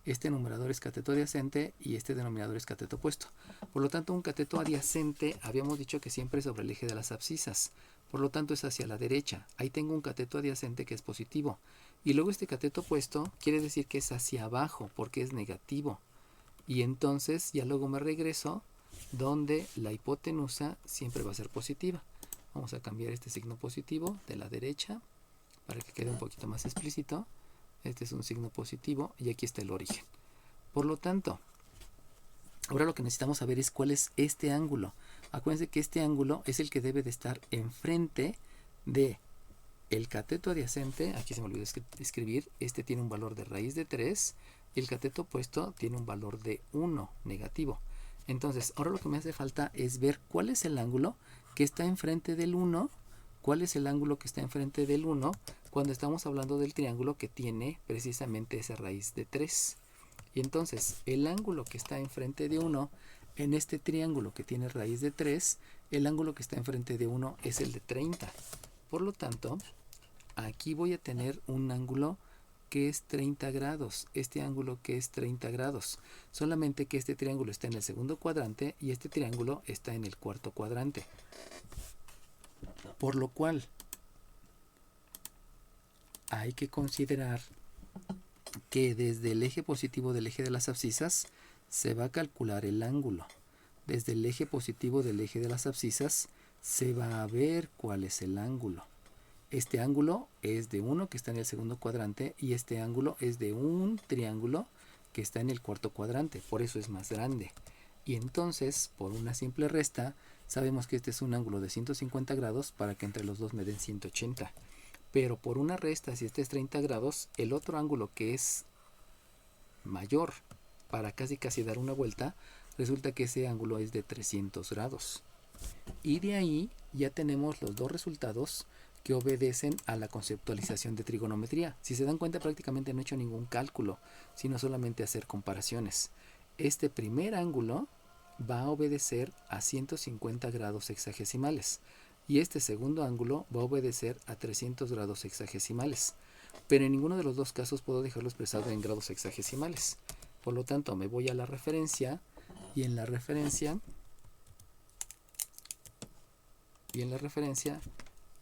Este numerador es cateto adyacente y este denominador es cateto opuesto. Por lo tanto, un cateto adyacente habíamos dicho que siempre es sobre el eje de las abscisas. Por lo tanto, es hacia la derecha. Ahí tengo un cateto adyacente que es positivo. Y luego este cateto opuesto quiere decir que es hacia abajo porque es negativo. Y entonces ya luego me regreso donde la hipotenusa siempre va a ser positiva. Vamos a cambiar este signo positivo de la derecha para que quede un poquito más explícito. Este es un signo positivo y aquí está el origen. Por lo tanto, ahora lo que necesitamos saber es cuál es este ángulo. Acuérdense que este ángulo es el que debe de estar enfrente de el cateto adyacente, aquí se me olvidó escribir, este tiene un valor de raíz de 3 y el cateto opuesto tiene un valor de 1 negativo. Entonces, ahora lo que me hace falta es ver cuál es el ángulo que está enfrente del 1, cuál es el ángulo que está enfrente del 1 cuando estamos hablando del triángulo que tiene precisamente esa raíz de 3. Y entonces, el ángulo que está enfrente de 1 en este triángulo que tiene raíz de 3, el ángulo que está enfrente de 1 es el de 30. Por lo tanto, aquí voy a tener un ángulo que es 30 grados, este ángulo que es 30 grados, solamente que este triángulo está en el segundo cuadrante y este triángulo está en el cuarto cuadrante. Por lo cual, hay que considerar que desde el eje positivo del eje de las abscisas se va a calcular el ángulo. Desde el eje positivo del eje de las abscisas se va a ver cuál es el ángulo. Este ángulo es de uno que está en el segundo cuadrante y este ángulo es de un triángulo que está en el cuarto cuadrante, por eso es más grande. Y entonces, por una simple resta, sabemos que este es un ángulo de 150 grados para que entre los dos me den 180. Pero por una resta, si este es 30 grados, el otro ángulo que es mayor para casi dar una vuelta, resulta que ese ángulo es de 300 grados. Y de ahí ya tenemos los dos resultados que obedecen a la conceptualización de trigonometría. Si se dan cuenta, prácticamente no he hecho ningún cálculo, sino solamente hacer comparaciones. Este primer ángulo va a obedecer a 150 grados hexagesimales y este segundo ángulo va a obedecer a 300 grados hexagesimales. Pero en ninguno de los dos casos puedo dejarlo expresado en grados hexagesimales. Por lo tanto, me voy a la referencia y en la referencia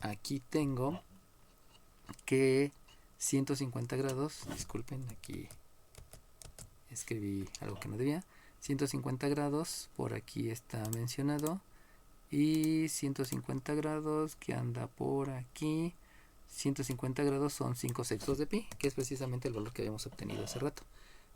aquí tengo que 150 grados, disculpen, aquí escribí algo que no debía, 150 grados, por aquí está mencionado, y 150 grados que anda por aquí, 150 grados son 5 sextos de pi, que es precisamente el valor que habíamos obtenido hace rato.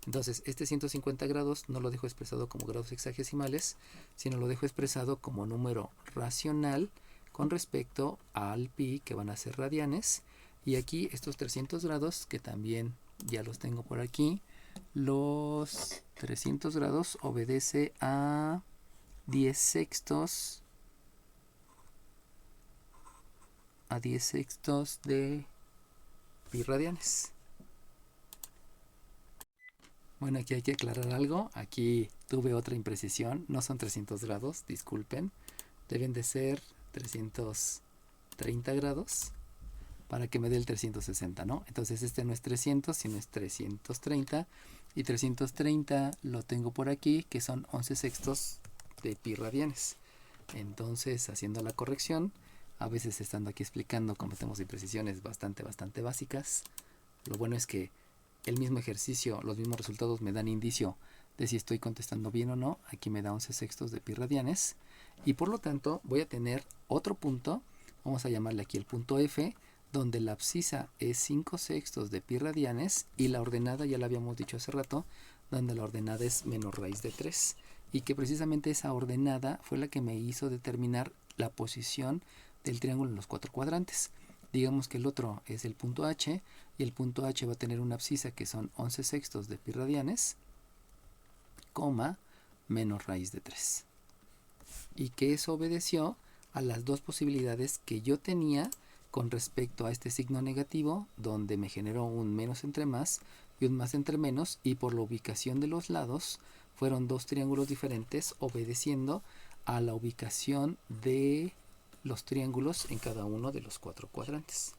Entonces, este 150 grados no lo dejo expresado como grados hexagesimales, sino lo dejo expresado como número racional con respecto al pi, que van a ser radianes. Y aquí estos 300 grados, que también ya los tengo por aquí, los 300 grados obedece a 10 sextos de pi radianes. Bueno, aquí hay que aclarar algo. Aquí tuve otra imprecisión. No son 300 grados, disculpen. Deben de ser 330 grados para que me dé el 360, ¿no? Entonces este no es 300, sino es 330. Y 330 lo tengo por aquí, que son 11 sextos de pi radianes. Entonces, haciendo la corrección, a veces estando aquí explicando cometemos imprecisiones bastante básicas. Lo bueno es que el mismo ejercicio, los mismos resultados me dan indicio de si estoy contestando bien o no. Aquí me da 11 sextos de pi radianes y por lo tanto voy a tener otro punto, vamos a llamarle aquí el punto F, donde la abscisa es 5 sextos de pi radianes y la ordenada, ya la habíamos dicho hace rato, donde la ordenada es menos raíz de 3 y que precisamente esa ordenada fue la que me hizo determinar la posición del triángulo en los 4 cuadrantes. Digamos que el otro es el punto H y el punto H va a tener una abscisa que son 11 sextos de pi radianes, coma, menos raíz de 3. Y que eso obedeció a las dos posibilidades que yo tenía con respecto a este signo negativo, donde me generó un menos entre más y un más entre menos, y por la ubicación de los lados fueron dos triángulos diferentes obedeciendo a la ubicación de los triángulos en cada uno de los 4 cuadrantes.